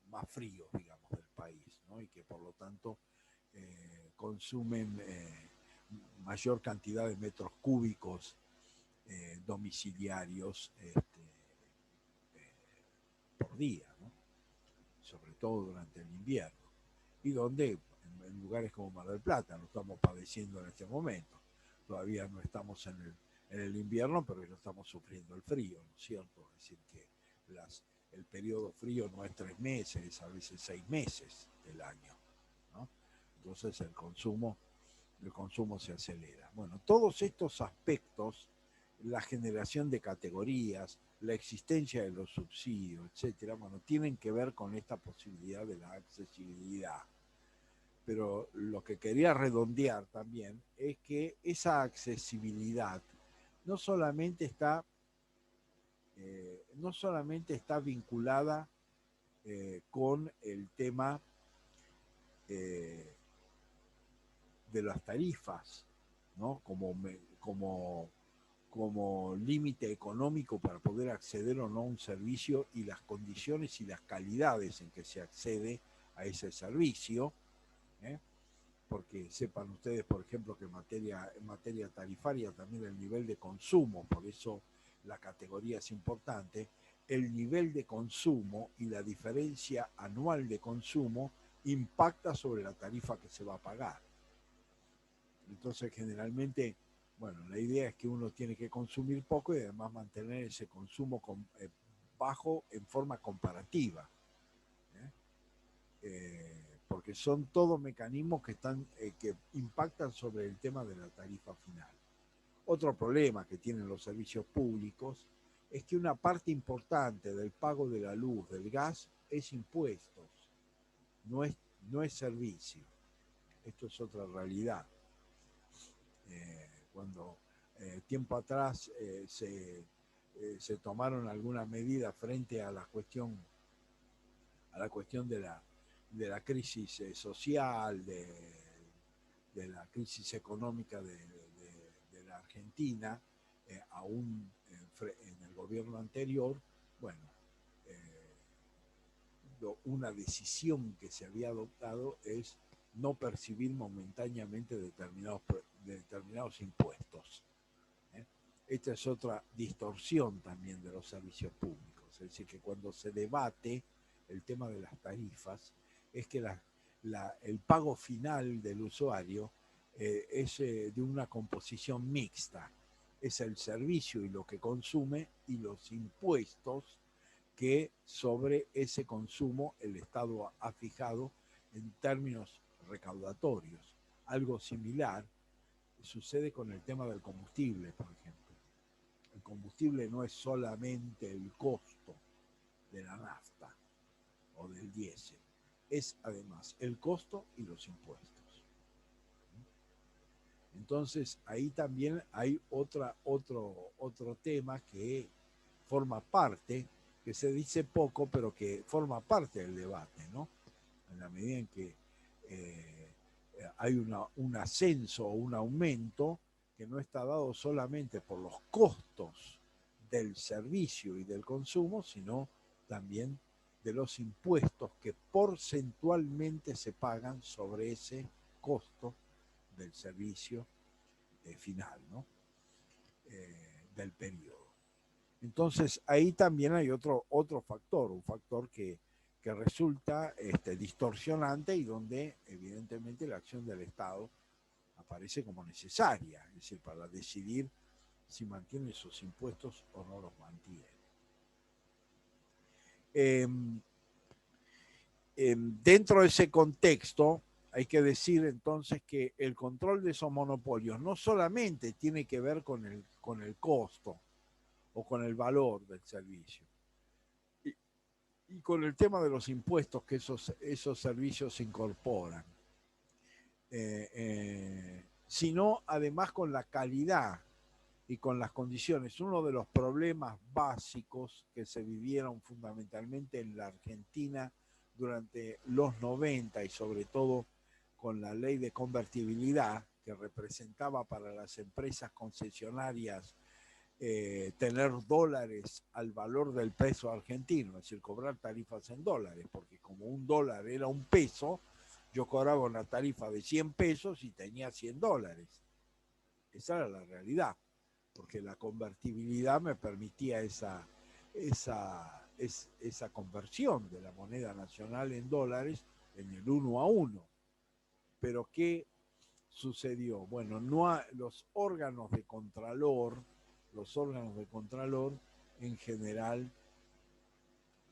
más fríos, digamos, del país, ¿no? Y que por lo tanto consumen mayor cantidad de metros cúbicos domiciliarios por día, ¿no? Sobre todo durante el invierno, y donde en lugares como Mar del Plata lo estamos padeciendo en este momento. Todavía no estamos en el invierno, pero ya estamos sufriendo el frío, ¿no es cierto? Es decir, que el periodo frío no es 3 meses, es a veces 6 meses del año, ¿no? Entonces el consumo se acelera. Bueno, todos estos aspectos, la generación de categorías, la existencia de los subsidios, etcétera, bueno, tienen que ver con esta posibilidad de la accesibilidad. Pero lo que quería redondear también es que esa accesibilidad no solamente está vinculada con el tema de las tarifas, ¿no? Como límite económico para poder acceder o no a un servicio, y las condiciones y las calidades en que se accede a ese servicio, porque sepan ustedes, por ejemplo, que en materia tarifaria también el nivel de consumo, por eso la categoría es importante, el nivel de consumo y la diferencia anual de consumo impacta sobre la tarifa que se va a pagar. Entonces, generalmente Bueno, la idea es que uno tiene que consumir poco y además mantener ese consumo bajo en forma comparativa. ¿eh? Porque son todos mecanismos que impactan sobre el tema de la tarifa final. Otro problema que tienen los servicios públicos es que una parte importante del pago de la luz, del gas, es impuestos, no es, no es servicio. Esto es otra realidad. Cuando tiempo atrás se tomaron algunas medidas frente a la cuestión de la crisis social, de la crisis económica de la Argentina, aún en el gobierno anterior, bueno, una decisión que se había adoptado es no percibir momentáneamente determinados impuestos. Esta es otra distorsión también de los servicios públicos, es decir, que cuando se debate el tema de las tarifas, es que el pago final del usuario es de una composición mixta, es el servicio y lo que consume y los impuestos que sobre ese consumo el Estado ha fijado en términos recaudatorios. Algo similar sucede con el tema del combustible, por ejemplo. El combustible no es solamente el costo de la nafta o del diésel, es además el costo y los impuestos. Entonces ahí también hay otro tema que forma parte, que se dice poco, pero que forma parte del debate, ¿no? En la medida en que hay un ascenso o un aumento que no está dado solamente por los costos del servicio y del consumo, sino también de los impuestos que porcentualmente se pagan sobre ese costo del servicio final, ¿no? Del periodo. Entonces ahí también hay otro factor, un factor que resulta distorsionante y donde evidentemente la acción del Estado aparece como necesaria, es decir, para decidir si mantiene esos impuestos o no los mantiene. Dentro de ese contexto, hay que decir entonces que el control de esos monopolios no solamente tiene que ver con el costo o con el valor del servicio, y con el tema de los impuestos que esos servicios incorporan, sino además con la calidad y con las condiciones. Uno de los problemas básicos que se vivieron fundamentalmente en la Argentina durante los 90 y sobre todo con la ley de convertibilidad que representaba para las empresas concesionarias tener dólares al valor del peso argentino, es decir, cobrar tarifas en dólares, porque como un dólar era un peso, yo cobraba una tarifa de 100 pesos y tenía 100 dólares. Esa era la realidad, porque la convertibilidad me permitía esa conversión de la moneda nacional en dólares en el 1 a 1. Pero ¿qué sucedió? Bueno, los órganos de contralor en general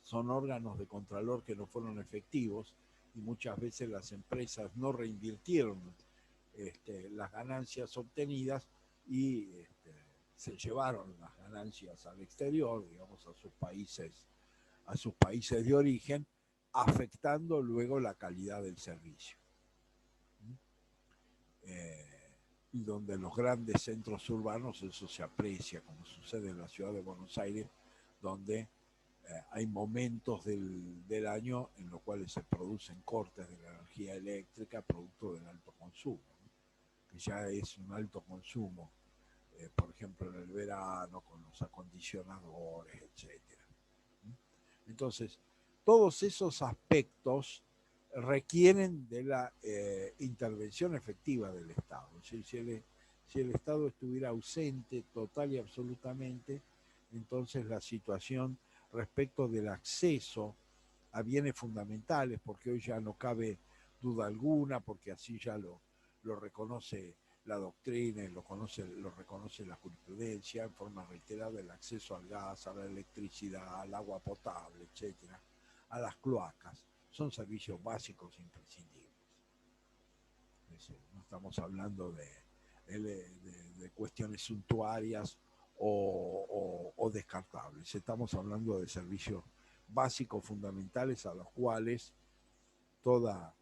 son órganos de contralor que no fueron efectivos y muchas veces las empresas no reinvirtieron las ganancias obtenidas y se llevaron las ganancias al exterior, digamos, a sus países de origen, afectando luego la calidad del servicio. Y donde en los grandes centros urbanos eso se aprecia, como sucede en la ciudad de Buenos Aires, donde hay momentos del año en los cuales se producen cortes de la energía eléctrica producto del alto consumo, ¿no? Que ya es un alto consumo, por ejemplo en el verano, con los acondicionadores, etc. Entonces, todos esos aspectos requieren de la intervención efectiva del Estado. Si el Estado estuviera ausente total y absolutamente, entonces la situación respecto del acceso a bienes fundamentales, porque hoy ya no cabe duda alguna, porque así ya lo reconoce la doctrina y lo reconoce la jurisprudencia en forma reiterada, el acceso al gas, a la electricidad, al agua potable, etcétera, a las cloacas, son servicios básicos imprescindibles. Es decir, no estamos hablando de cuestiones suntuarias o descartables, estamos hablando de servicios básicos fundamentales a los cuales toda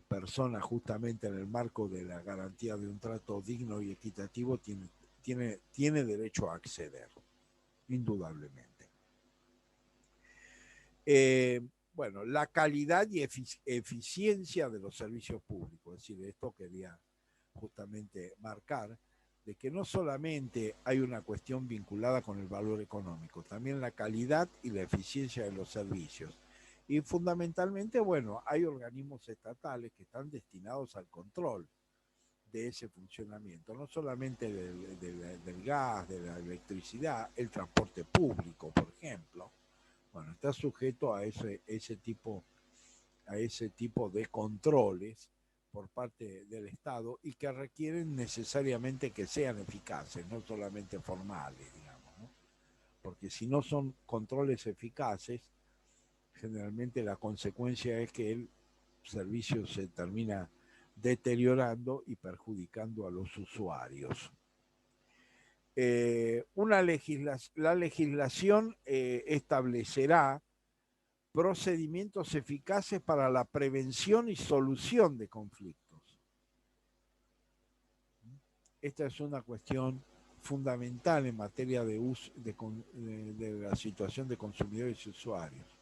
persona, justamente en el marco de la garantía de un trato digno y equitativo, tiene derecho a acceder, indudablemente. Bueno, la calidad y eficiencia de los servicios públicos, es decir, esto quería justamente marcar, de que no solamente hay una cuestión vinculada con el valor económico, también la calidad y la eficiencia de los servicios. Y fundamentalmente, bueno, hay organismos estatales que están destinados al control de ese funcionamiento, no solamente del gas, de la electricidad, el transporte público, por ejemplo. Bueno, está sujeto a ese tipo de controles por parte del Estado y que requieren necesariamente que sean eficaces, no solamente formales, digamos, ¿no? Porque si no son controles eficaces, generalmente la consecuencia es que el servicio se termina deteriorando y perjudicando a los usuarios. La legislación establecerá procedimientos eficaces para la prevención y solución de conflictos. Esta es una cuestión fundamental en materia de uso de la situación de consumidores y usuarios.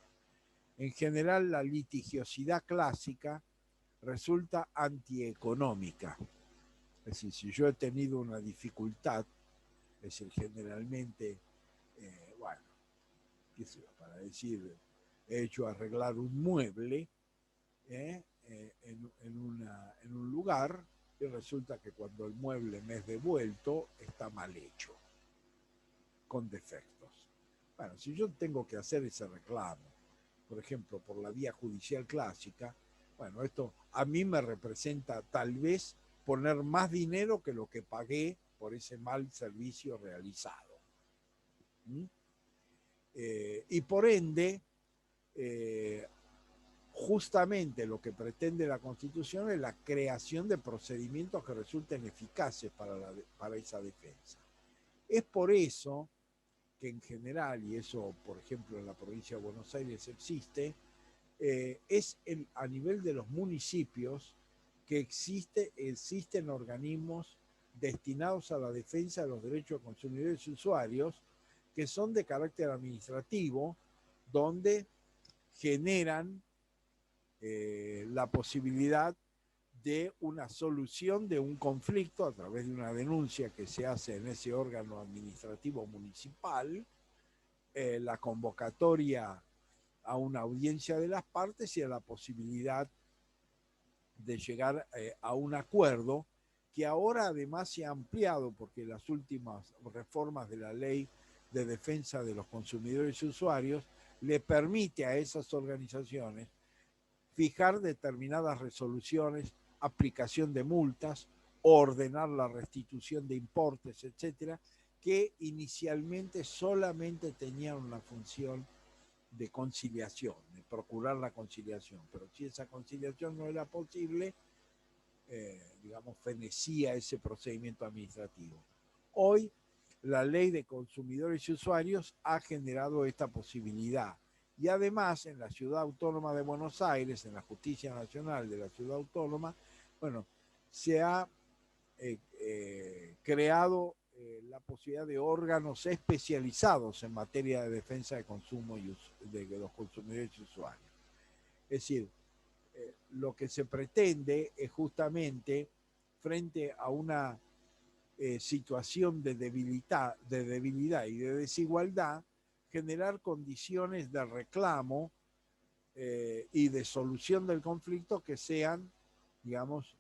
En general, la litigiosidad clásica resulta antieconómica. Es decir, si yo he tenido una dificultad, es decir, generalmente, bueno, qué sé yo, para decir, he hecho arreglar un mueble en un lugar y resulta que cuando el mueble me es devuelto está mal hecho, con defectos. Bueno, si yo tengo que hacer ese reclamo, por ejemplo, por la vía judicial clásica, bueno, esto a mí me representa tal vez poner más dinero que lo que pagué por ese mal servicio realizado. Y por ende, justamente lo que pretende la Constitución es la creación de procedimientos que resulten eficaces para esa defensa. Es por eso que en general, y eso por ejemplo en la provincia de Buenos Aires existe, es a nivel de los municipios que existen organismos destinados a la defensa de los derechos de consumidores y usuarios que son de carácter administrativo, donde generan la posibilidad de una solución de un conflicto a través de una denuncia que se hace en ese órgano administrativo municipal, la convocatoria a una audiencia de las partes y a la posibilidad de llegar a un acuerdo que ahora además se ha ampliado porque las últimas reformas de la ley de defensa de los consumidores y usuarios le permite a esas organizaciones fijar determinadas resoluciones, aplicación de multas, ordenar la restitución de importes, etcétera, que inicialmente solamente tenían una función de conciliación, de procurar la conciliación. Pero si esa conciliación no era posible, digamos, fenecía ese procedimiento administrativo. Hoy, la ley de consumidores y usuarios ha generado esta posibilidad. Y además, en la Ciudad Autónoma de Buenos Aires, en la Justicia Nacional de la Ciudad Autónoma, bueno, se ha creado la posibilidad de órganos especializados en materia de defensa de consumo y de los consumidores y usuarios. Es decir, lo que se pretende es justamente, frente a una situación de debilidad y de desigualdad, generar condiciones de reclamo y de solución del conflicto que sean, digamos,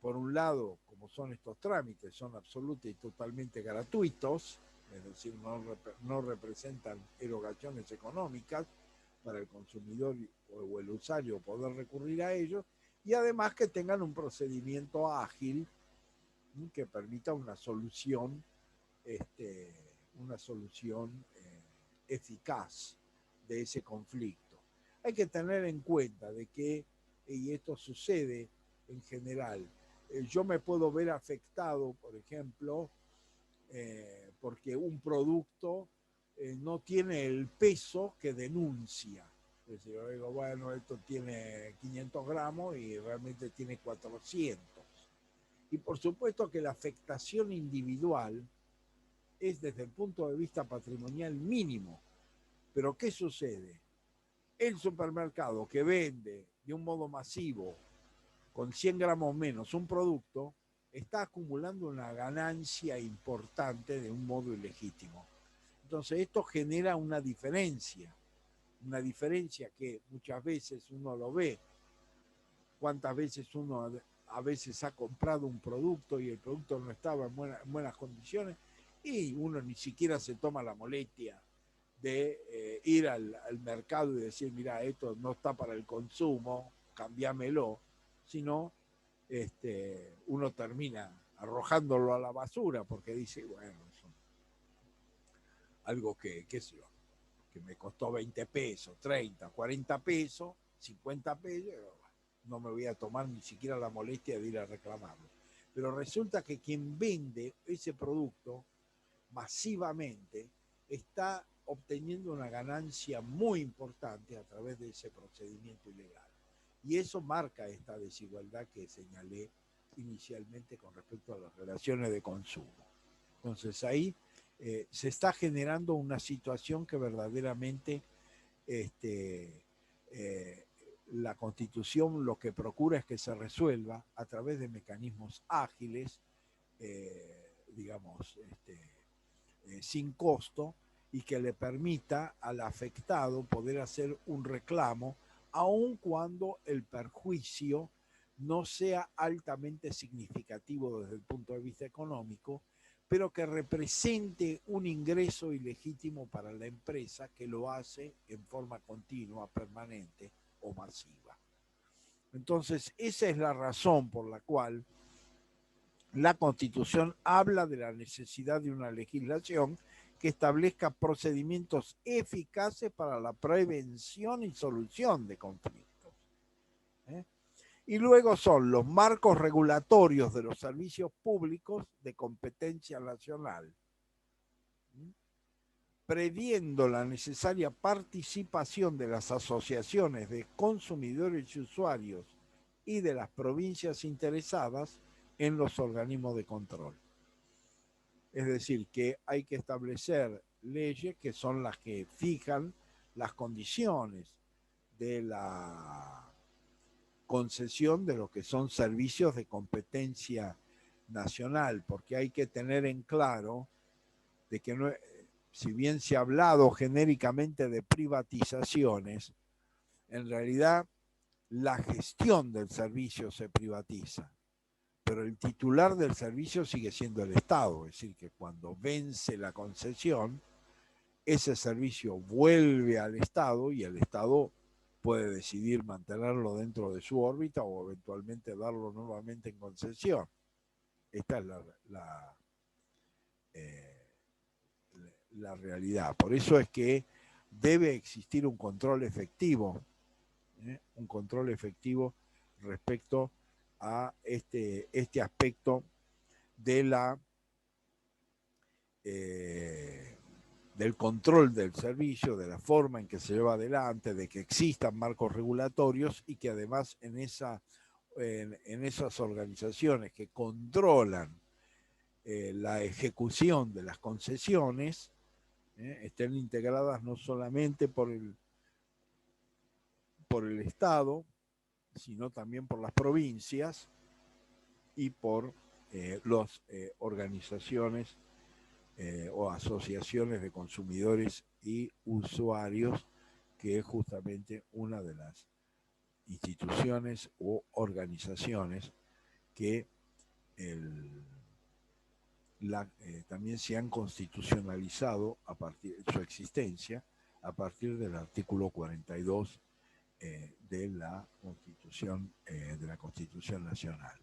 por un lado, como son estos trámites, son absolutamente y totalmente gratuitos, es decir, no representan erogaciones económicas para el consumidor o el usuario poder recurrir a ellos, y además que tengan un procedimiento ágil que permita una solución, una solución eficaz de ese conflicto. Hay que tener en cuenta de que, y esto sucede en general, yo me puedo ver afectado, por ejemplo, porque un producto no tiene el peso que denuncia. Es decir, yo digo, bueno, esto tiene 500 gramos y realmente tiene 400. Y por supuesto que la afectación individual es desde el punto de vista patrimonial mínimo. Pero ¿qué sucede? El supermercado que vende de un modo masivo con 100 gramos menos un producto está acumulando una ganancia importante de un modo ilegítimo. Entonces esto genera una diferencia que muchas veces uno lo ve. ¿Cuántas veces uno a veces ha comprado un producto y el producto no estaba en buenas condiciones y uno ni siquiera se toma la molestia de ir al mercado y decir, mira, esto no está para el consumo, cambiámelo, sino uno termina arrojándolo a la basura porque dice, bueno, algo qué sé yo, que me costó 20 pesos, 30, 40 pesos, 50 pesos, no me voy a tomar ni siquiera la molestia de ir a reclamarlo. Pero resulta que quien vende ese producto masivamente está obteniendo una ganancia muy importante a través de ese procedimiento ilegal. Y eso marca esta desigualdad que señalé inicialmente con respecto a las relaciones de consumo. Entonces ahí se está generando una situación que verdaderamente la Constitución lo que procura es que se resuelva a través de mecanismos ágiles, digamos, sin costo, y que le permita al afectado poder hacer un reclamo, aun cuando el perjuicio no sea altamente significativo desde el punto de vista económico, pero que represente un ingreso ilegítimo para la empresa que lo hace en forma continua, permanente o masiva. Entonces, esa es la razón por la cual la Constitución habla de la necesidad de una legislación que establezca procedimientos eficaces para la prevención y solución de conflictos. Y luego son los marcos regulatorios de los servicios públicos de competencia nacional, previendo la necesaria participación de las asociaciones de consumidores y usuarios y de las provincias interesadas en los organismos de control. Es decir, que hay que establecer leyes que son las que fijan las condiciones de la concesión de lo que son servicios de competencia nacional, porque hay que tener en claro de que no, si bien se ha hablado genéricamente de privatizaciones, en realidad la gestión del servicio se privatiza, pero el titular del servicio sigue siendo el Estado, es decir, que cuando vence la concesión, ese servicio vuelve al Estado y el Estado puede decidir mantenerlo dentro de su órbita o eventualmente darlo nuevamente en concesión. Esta es la realidad. Por eso es que debe existir un control efectivo respecto a este aspecto de del control del servicio, de la forma en que se lleva adelante, de que existan marcos regulatorios y que además en esas organizaciones que controlan la ejecución de las concesiones estén integradas no solamente por el Estado, sino también por las provincias y por las organizaciones o asociaciones de consumidores y usuarios, que es justamente una de las instituciones o organizaciones que también se han constitucionalizado a partir de su existencia a partir del artículo 42 de la Constitución Nacional.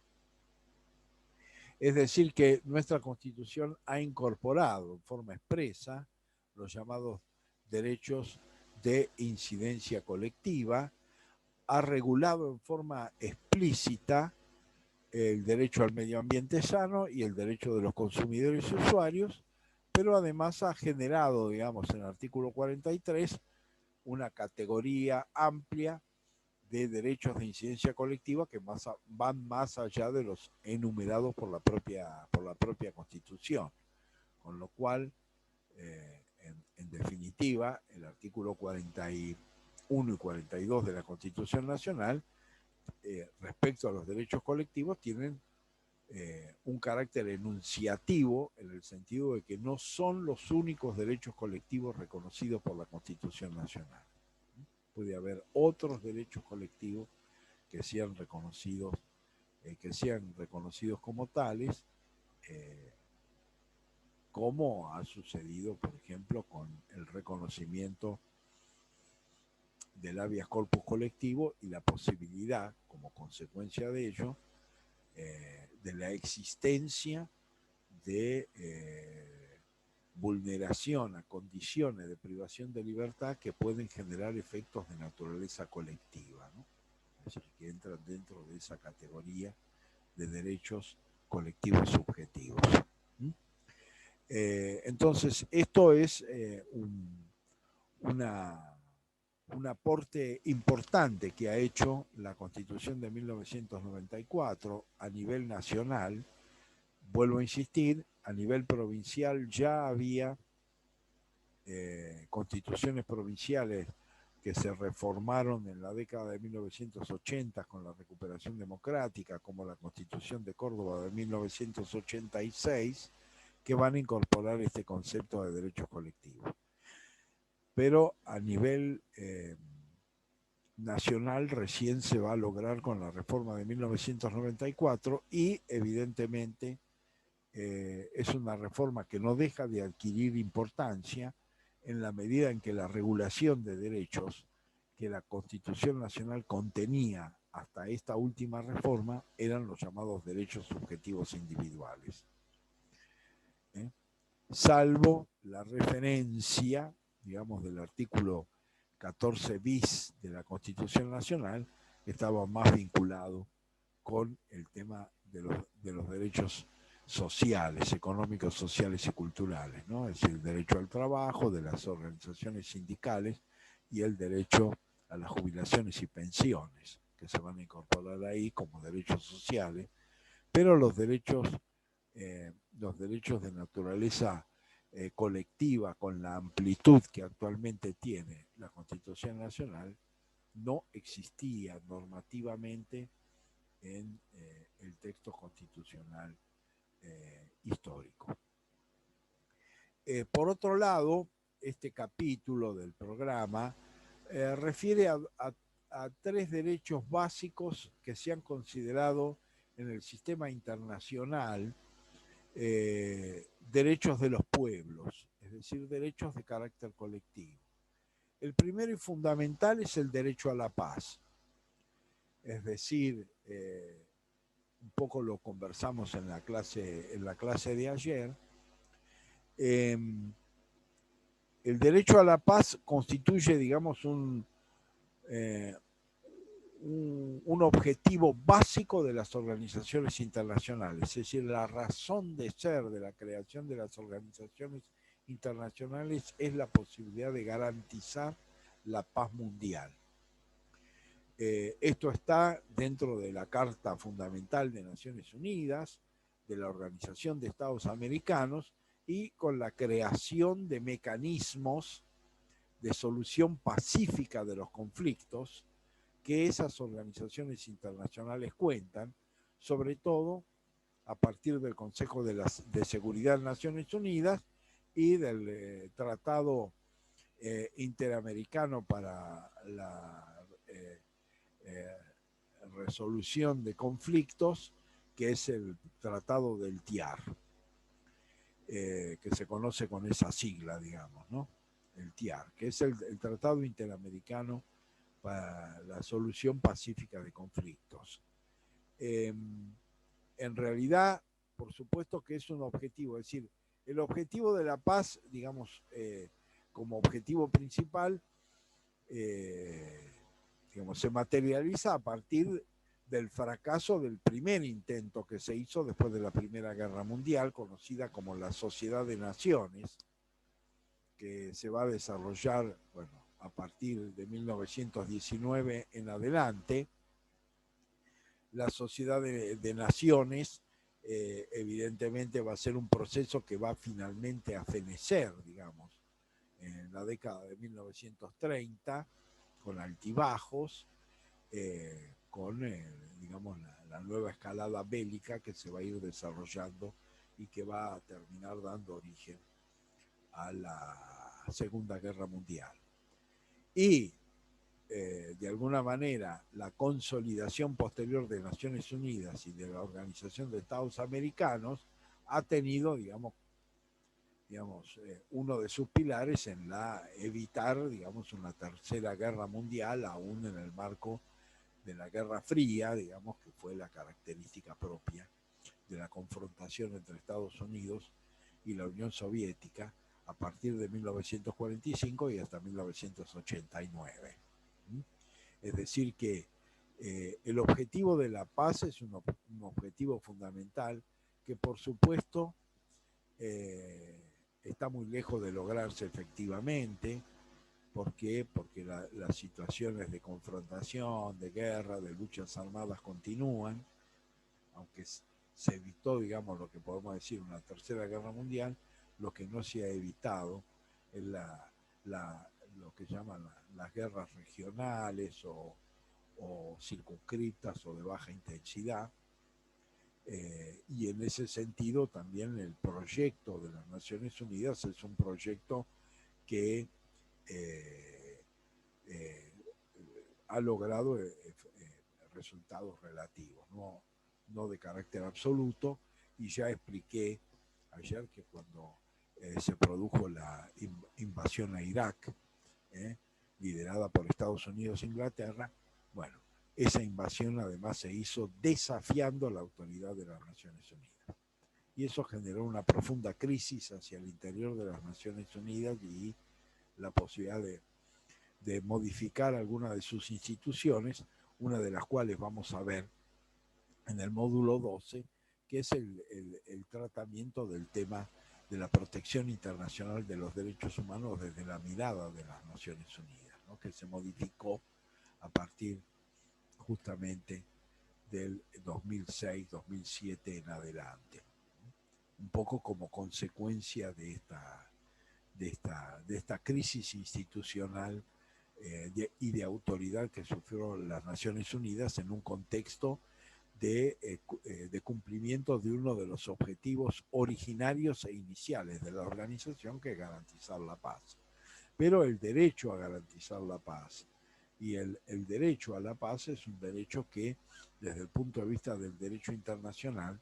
Es decir, que nuestra Constitución ha incorporado en forma expresa los llamados derechos de incidencia colectiva, ha regulado en forma explícita el derecho al medio ambiente sano y el derecho de los consumidores y usuarios, pero además ha generado, digamos, en el artículo 43, una categoría amplia de derechos de incidencia colectiva que van más allá de los enumerados por la propia Constitución. Con lo cual, en definitiva, el artículo 41 y 42 de la Constitución Nacional, respecto a los derechos colectivos, tienen un carácter enunciativo en el sentido de que no son los únicos derechos colectivos reconocidos por la Constitución Nacional. Puede haber otros derechos colectivos que sean reconocidos como tales, como ha sucedido, por ejemplo, con el reconocimiento del habeas corpus colectivo y la posibilidad, como consecuencia de ello, de la existencia de vulneración a condiciones de privación de libertad que pueden generar efectos de naturaleza colectiva, ¿no? Es decir, que entran dentro de esa categoría de derechos colectivos subjetivos. Entonces, esto es un aporte importante que ha hecho la Constitución de 1994 a nivel nacional. Vuelvo a insistir, a nivel provincial ya había constituciones provinciales que se reformaron en la década de 1980 con la recuperación democrática, como la Constitución de Córdoba de 1986, que van a incorporar este concepto de derechos colectivos. Pero a nivel nacional recién se va a lograr con la reforma de 1994 y evidentemente es una reforma que no deja de adquirir importancia en la medida en que la regulación de derechos que la Constitución Nacional contenía hasta esta última reforma eran los llamados derechos subjetivos individuales. Salvo la referencia, digamos, del artículo 14 bis de la Constitución Nacional, que estaba más vinculado con el tema de los derechos sociales, económicos, sociales y culturales, ¿no? Es decir, el derecho al trabajo de las organizaciones sindicales y el derecho a las jubilaciones y pensiones, que se van a incorporar ahí como derechos sociales, pero los derechos de naturaleza colectiva, con la amplitud que actualmente tiene la Constitución Nacional, no existía normativamente en el texto constitucional histórico. Por otro lado, este capítulo del programa refiere a tres derechos básicos que se han considerado en el sistema internacional derechos de los pueblos, es decir, derechos de carácter colectivo. El primero y fundamental es el derecho a la paz, es decir, un poco lo conversamos en la clase de ayer. El derecho a la paz constituye, digamos, un objetivo básico de las organizaciones internacionales, es decir, la razón de ser de la creación de las organizaciones internacionales es la posibilidad de garantizar la paz mundial. Esto está dentro de la Carta Fundamental de Naciones Unidas, de la Organización de Estados Americanos, y con la creación de mecanismos de solución pacífica de los conflictos que esas organizaciones internacionales cuentan, sobre todo a partir del Consejo de Seguridad de Naciones Unidas y del Tratado Interamericano para la resolución de conflictos, que es el Tratado del TIAR, que se conoce con esa sigla, digamos, ¿no? El TIAR, que es el Tratado Interamericano para la solución pacífica de conflictos. En realidad, por supuesto que es un objetivo, es decir, el objetivo de la paz, digamos, como objetivo principal, digamos, se materializa a partir del fracaso del primer intento que se hizo después de la Primera Guerra Mundial, conocida como la Sociedad de Naciones, que se va a desarrollar, bueno, a partir de 1919 en adelante. La Sociedad de Naciones evidentemente va a ser un proceso que va finalmente a fenecer, digamos, en la década de 1930, con altibajos, con, digamos, la nueva escalada bélica que se va a ir desarrollando y que va a terminar dando origen a la Segunda Guerra Mundial. Y de alguna manera la consolidación posterior de Naciones Unidas y de la Organización de Estados Americanos ha tenido, digamos, uno de sus pilares en la evitar, digamos, una tercera guerra mundial, aún en el marco de la Guerra Fría, digamos, que fue la característica propia de la confrontación entre Estados Unidos y la Unión Soviética a partir de 1945 y hasta 1989. Es decir que el objetivo de la paz es un objetivo fundamental que por supuesto está muy lejos de lograrse efectivamente. ¿Por qué? Porque las situaciones de confrontación, de guerra, de luchas armadas continúan, aunque se evitó, digamos, lo que podemos decir, una tercera guerra mundial. Lo que no se ha evitado es lo que llaman las guerras regionales o circunscritas o de baja intensidad. Y en ese sentido también el proyecto de las Naciones Unidas es un proyecto que ha logrado resultados relativos, no de carácter absoluto, y ya expliqué ayer que cuando se produjo la invasión a Irak, liderada por Estados Unidos e Inglaterra, bueno, esa invasión además se hizo desafiando la autoridad de las Naciones Unidas. Y eso generó una profunda crisis hacia el interior de las Naciones Unidas y la posibilidad de modificar algunas de sus instituciones, una de las cuales vamos a ver en el módulo 12, que es el tratamiento del tema de la protección internacional de los derechos humanos desde la mirada de las Naciones Unidas, ¿no? Que se modificó a partir justamente del 2006-2007 en adelante, un poco como consecuencia de esta crisis institucional y de autoridad que sufrieron las Naciones Unidas en un contexto de cumplimiento de uno de los objetivos originarios e iniciales de la organización, que es garantizar la paz. Pero el derecho a garantizar la paz y el derecho a la paz es un derecho que, desde el punto de vista del derecho internacional,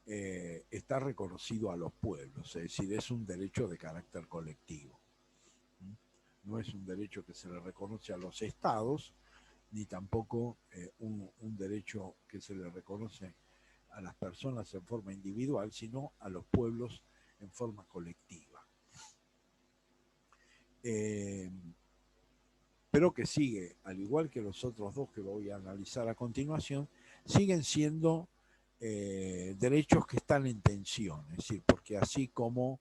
está reconocido a los pueblos, es decir, es un derecho de carácter colectivo. No es un derecho que se le reconoce a los estados, ni tampoco un derecho que se le reconoce a las personas en forma individual, sino a los pueblos en forma colectiva. Pero que sigue, al igual que los otros dos que voy a analizar a continuación, siguen siendo derechos que están en tensión, es decir, porque así como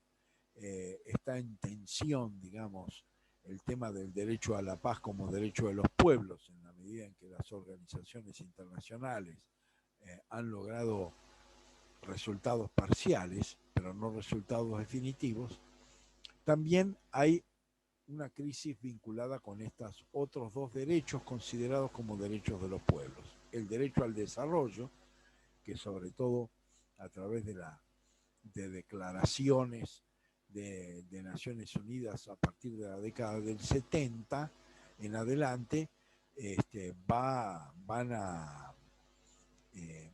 está en tensión, digamos, el tema del derecho a la paz como derecho de los pueblos, en la medida en que las organizaciones internacionales han logrado resultados parciales, pero no resultados definitivos, también hay una crisis vinculada con estos otros dos derechos considerados como derechos de los pueblos. El derecho al desarrollo, que sobre todo a través de declaraciones de Naciones Unidas a partir de la década del 70 en adelante, van a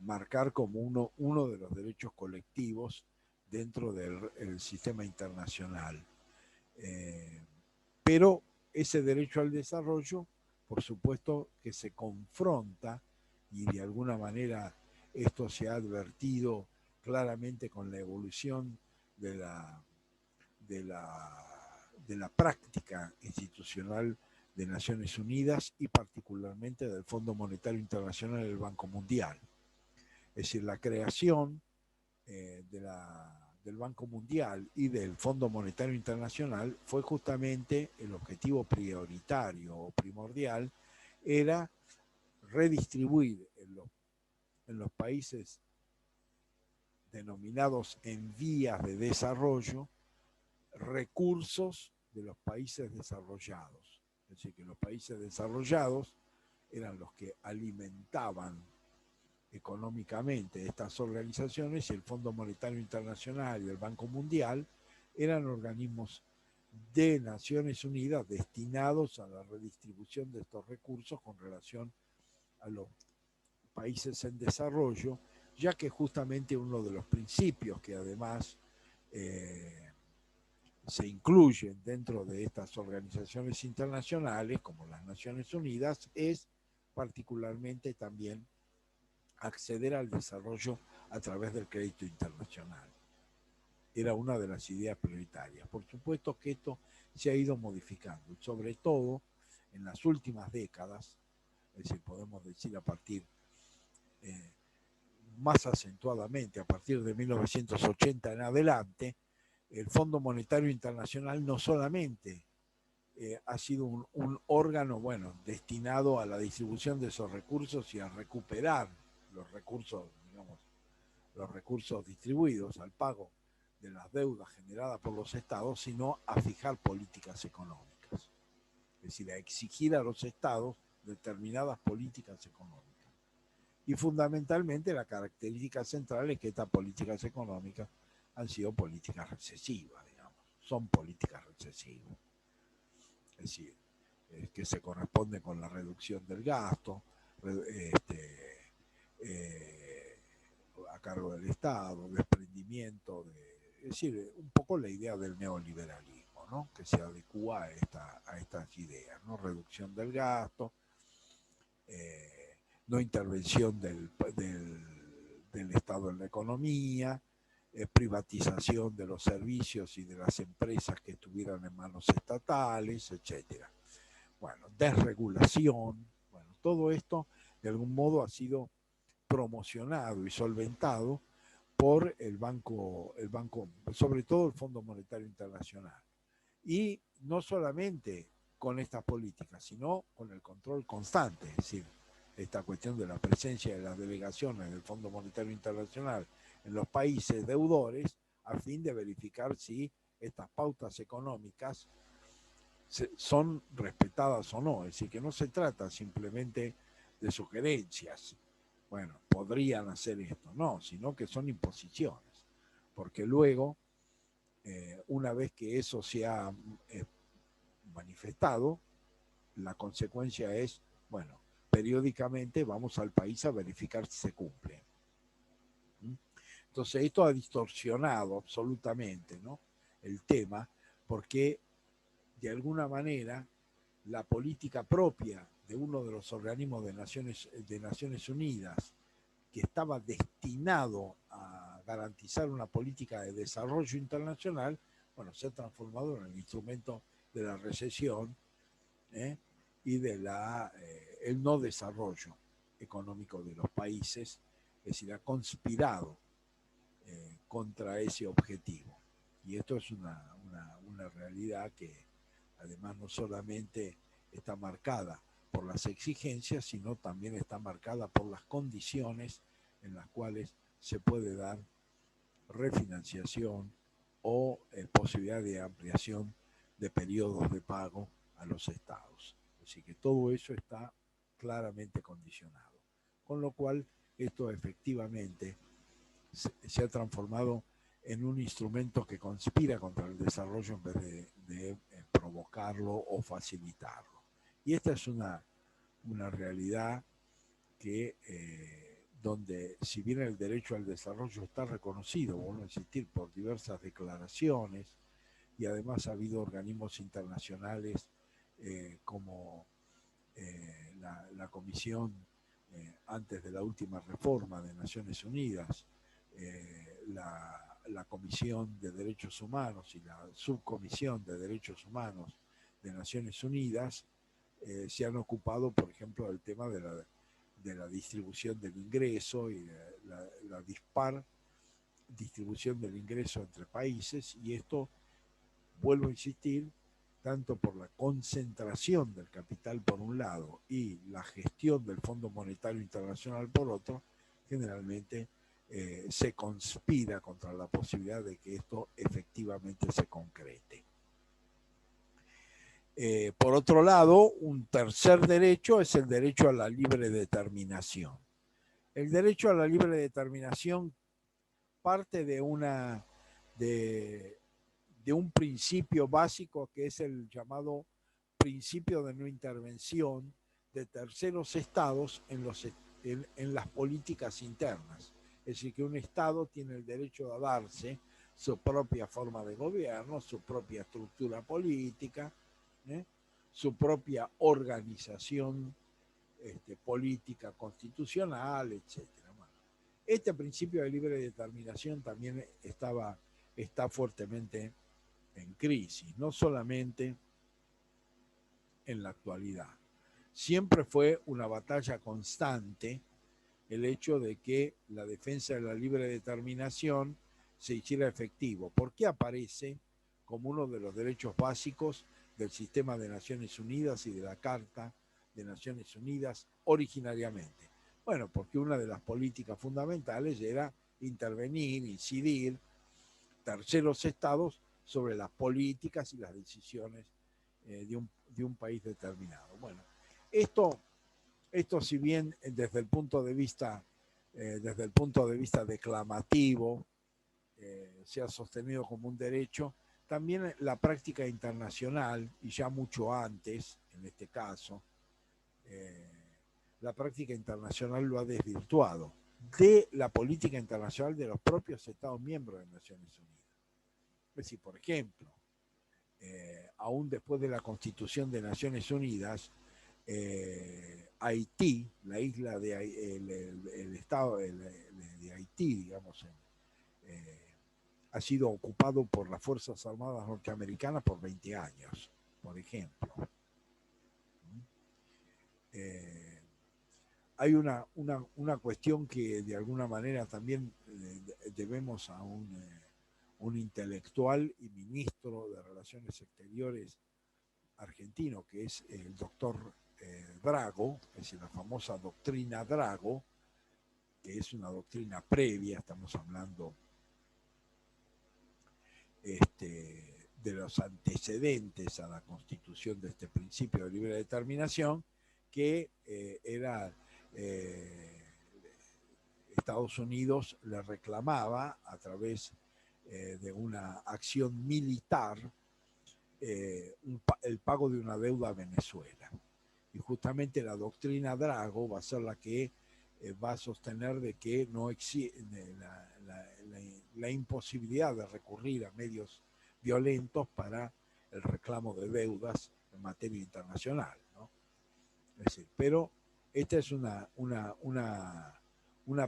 marcar como uno de los derechos colectivos dentro del sistema internacional. Pero ese derecho al desarrollo, por supuesto que se confronta y de alguna manera Esto se ha advertido claramente con la evolución de la práctica institucional de Naciones Unidas y particularmente del Fondo Monetario Internacional y el Banco Mundial. Es decir, la creación del Banco Mundial y del Fondo Monetario Internacional fue justamente el objetivo prioritario o primordial, era redistribuir en los países denominados en vías de desarrollo recursos de los países desarrollados. Es decir, que los países desarrollados eran los que alimentaban económicamente estas organizaciones y el Fondo Monetario Internacional y el Banco Mundial eran organismos de Naciones Unidas destinados a la redistribución de estos recursos con relación a los países en desarrollo, ya que justamente uno de los principios que además se incluyen dentro de estas organizaciones internacionales, como las Naciones Unidas, es particularmente también acceder al desarrollo a través del crédito internacional. Era una de las ideas prioritarias. Por supuesto que esto se ha ido modificando, sobre todo en las últimas décadas, es decir, podemos decir a partir, más acentuadamente, a partir de 1980 en adelante, el Fondo Monetario Internacional no solamente ha sido un órgano, bueno, destinado a la distribución de esos recursos y a recuperar los recursos, digamos, los recursos distribuidos al pago de las deudas generadas por los estados, sino a fijar políticas económicas. Es decir, a exigir a los estados determinadas políticas económicas. Y fundamentalmente la característica central es que estas políticas económicas han sido políticas recesivas, digamos, son políticas recesivas. Es decir, que se corresponde con la reducción del gasto, a cargo del Estado, desprendimiento, es decir, un poco la idea del neoliberalismo, ¿no? Que se adecua a estas ideas, ¿no? Reducción del gasto, no intervención del Estado en la economía, privatización de los servicios y de las empresas que estuvieran en manos estatales, etcétera. Bueno, desregulación, bueno, todo esto de algún modo ha sido promocionado y solventado por el banco, sobre todo el Fondo Monetario Internacional. Y no solamente con estas políticas, sino con el control constante, es decir, esta cuestión de la presencia de las delegaciones del Fondo Monetario Internacional en los países deudores, a fin de verificar si estas pautas económicas son respetadas o no. Es decir, que no se trata simplemente de sugerencias. Bueno, podrían hacer esto, no, sino que son imposiciones. Porque luego, una vez que eso se ha manifestado, la consecuencia es, bueno, periódicamente vamos al país a verificar si se cumple. Entonces, esto ha distorsionado absolutamente, ¿no?, el tema, porque de alguna manera la política propia de uno de los organismos de Naciones Unidas, que estaba destinado a garantizar una política de desarrollo internacional, bueno, se ha transformado en el instrumento de la recesión y de el no desarrollo económico de los países, es decir, ha conspirado contra ese objetivo. Y esto es una realidad que además no solamente está marcada por las exigencias, sino también está marcada por las condiciones en las cuales se puede dar refinanciación o posibilidad de ampliación de periodos de pago a los estados. Así que todo eso está claramente condicionado. Con lo cual, esto efectivamente se ha transformado en un instrumento que conspira contra el desarrollo en vez de provocarlo o facilitarlo. Y esta es una realidad que donde, si bien el derecho al desarrollo está reconocido, vuelvo a insistir, por diversas declaraciones, y además ha habido organismos internacionales como la Comisión antes de la última reforma de Naciones Unidas, la Comisión de Derechos Humanos y la Subcomisión de Derechos Humanos de Naciones Unidas se han ocupado, por ejemplo, del tema de la distribución del ingreso y la dispar distribución del ingreso entre países, y esto, vuelvo a insistir, tanto por la concentración del capital por un lado y la gestión del Fondo Monetario Internacional por otro, generalmente se conspira contra la posibilidad de que esto efectivamente se concrete. Por otro lado, un tercer derecho es el derecho a la libre determinación. El derecho a la libre determinación parte de un principio básico que es el llamado principio de no intervención de terceros estados en las políticas internas. Es decir, que un estado tiene el derecho a darse su propia forma de gobierno, su propia estructura política, su propia organización política constitucional, etc. Este principio de libre determinación también está fuertemente en crisis, no solamente en la actualidad. Siempre fue una batalla constante el hecho de que la defensa de la libre determinación se hiciera efectivo. ¿Por qué aparece como uno de los derechos básicos del sistema de Naciones Unidas y de la Carta de Naciones Unidas originariamente? Bueno, porque una de las políticas fundamentales era intervenir, incidir terceros estados sobre las políticas y las decisiones de un país determinado. Bueno, esto si bien desde el punto de vista declamativo se ha sostenido como un derecho, también la práctica internacional, y ya mucho antes, en este caso, la práctica internacional lo ha desvirtuado de la política internacional de los propios Estados miembros de Naciones Unidas. Es decir, por ejemplo, aún después de la Constitución de Naciones Unidas, Haití, la isla de el estado de Haití, digamos, ha sido ocupado por las Fuerzas Armadas norteamericanas por 20 años, por ejemplo. Hay una cuestión que de alguna manera también debemos a un intelectual y ministro de Relaciones Exteriores argentino, que es el doctor Drago, es decir, la famosa doctrina Drago, que es una doctrina previa, estamos hablando de los antecedentes a la constitución de este principio de libre determinación, que era Estados Unidos le reclamaba a través de una acción militar el pago de una deuda a Venezuela. Y justamente la doctrina Drago va a ser la que va a sostener de que no existe la imposibilidad de recurrir a medios violentos para el reclamo de deudas en materia internacional, ¿no? Es decir, pero esta es una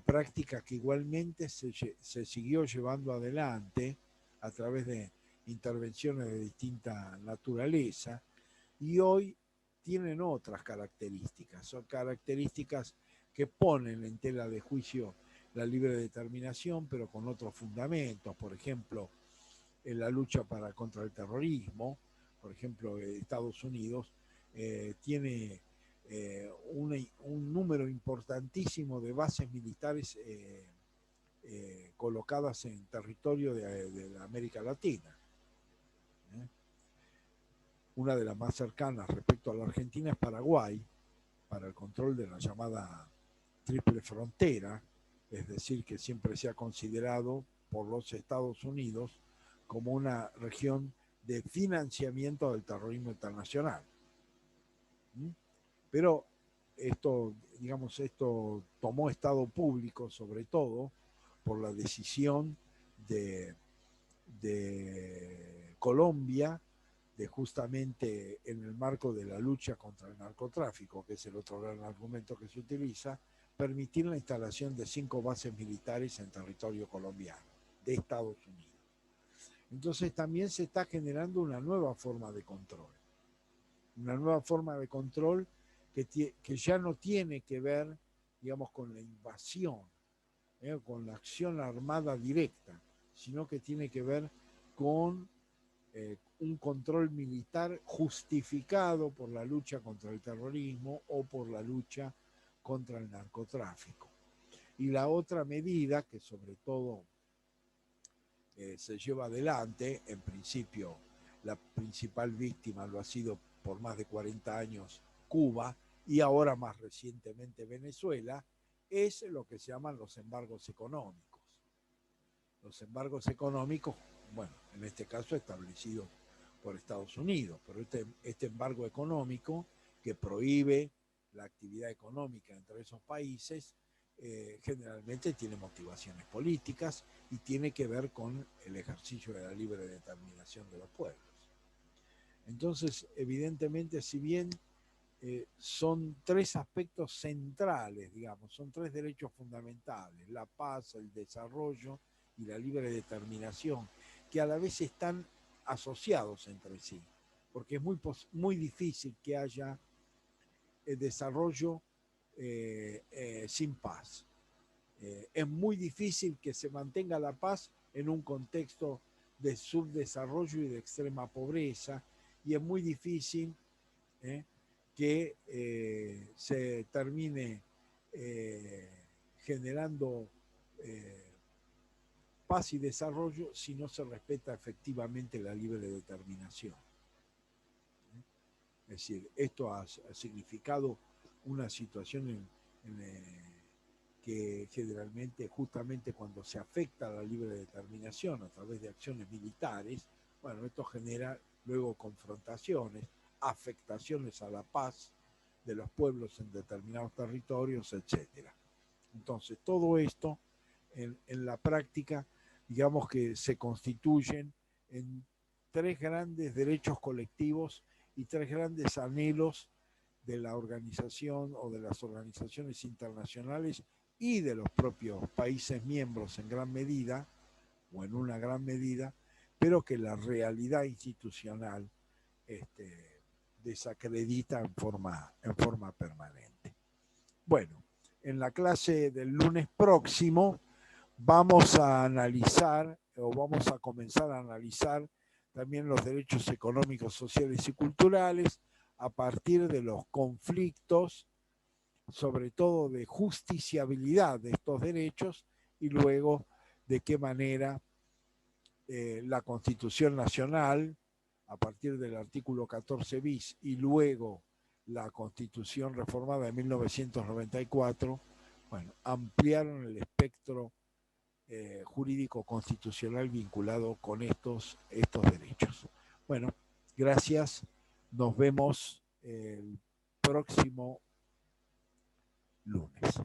práctica que igualmente se siguió llevando adelante a través de intervenciones de distinta naturaleza, y hoy tienen otras características, son características que ponen en tela de juicio la libre determinación, pero con otros fundamentos. Por ejemplo, en la lucha contra el terrorismo, por ejemplo, Estados Unidos tiene un número importantísimo de bases militares colocadas en territorio de la América Latina. Una de las más cercanas respecto a la Argentina es Paraguay, para el control de la llamada triple frontera, es decir, que siempre se ha considerado por los Estados Unidos como una región de financiamiento del terrorismo internacional. Pero esto tomó estado público, sobre todo por la decisión de Colombia, de justamente en el marco de la lucha contra el narcotráfico, que es el otro gran argumento que se utiliza, permitir la instalación de 5 bases militares en territorio colombiano, de Estados Unidos. Entonces también se está generando una nueva forma de control. Una nueva forma de control que ya no tiene que ver, digamos, con la invasión, con la acción armada directa, sino que tiene que ver con un control militar justificado por la lucha contra el terrorismo o por la lucha contra el narcotráfico. Y la otra medida que sobre todo se lleva adelante, en principio la principal víctima lo ha sido por más de 40 años Cuba y ahora más recientemente Venezuela, es lo que se llaman los embargos económicos. Los embargos económicos, bueno, en este caso establecidos por Estados Unidos, pero este embargo económico que prohíbe la actividad económica entre esos países, generalmente tiene motivaciones políticas y tiene que ver con el ejercicio de la libre determinación de los pueblos. Entonces, evidentemente, si bien son 3 aspectos centrales, digamos, son 3 derechos fundamentales, la paz, el desarrollo y la libre determinación, que a la vez están asociados entre sí, porque es muy difícil que haya desarrollo sin paz. Es muy difícil que se mantenga la paz en un contexto de subdesarrollo y de extrema pobreza, y es muy difícil que se termine generando paz y desarrollo si no se respeta efectivamente la libre determinación. Es decir, esto ha significado una situación que generalmente, justamente cuando se afecta a la libre determinación a través de acciones militares, bueno, esto genera luego confrontaciones, afectaciones a la paz de los pueblos en determinados territorios, etc. Entonces, todo esto en la práctica, digamos que se constituyen en 3 grandes derechos colectivos y 3 grandes anhelos de la organización o de las organizaciones internacionales y de los propios países miembros en gran medida, o en una gran medida, pero que la realidad institucional desacredita en forma permanente. Bueno, en la clase del lunes próximo vamos a analizar, o vamos a comenzar a analizar también los derechos económicos, sociales y culturales a partir de los conflictos, sobre todo de justiciabilidad de estos derechos, y luego de qué manera la Constitución Nacional, a partir del artículo 14 bis, y luego la Constitución reformada de 1994, bueno, ampliaron el espectro jurídico constitucional vinculado con estos derechos. Bueno, gracias. Nos vemos el próximo lunes.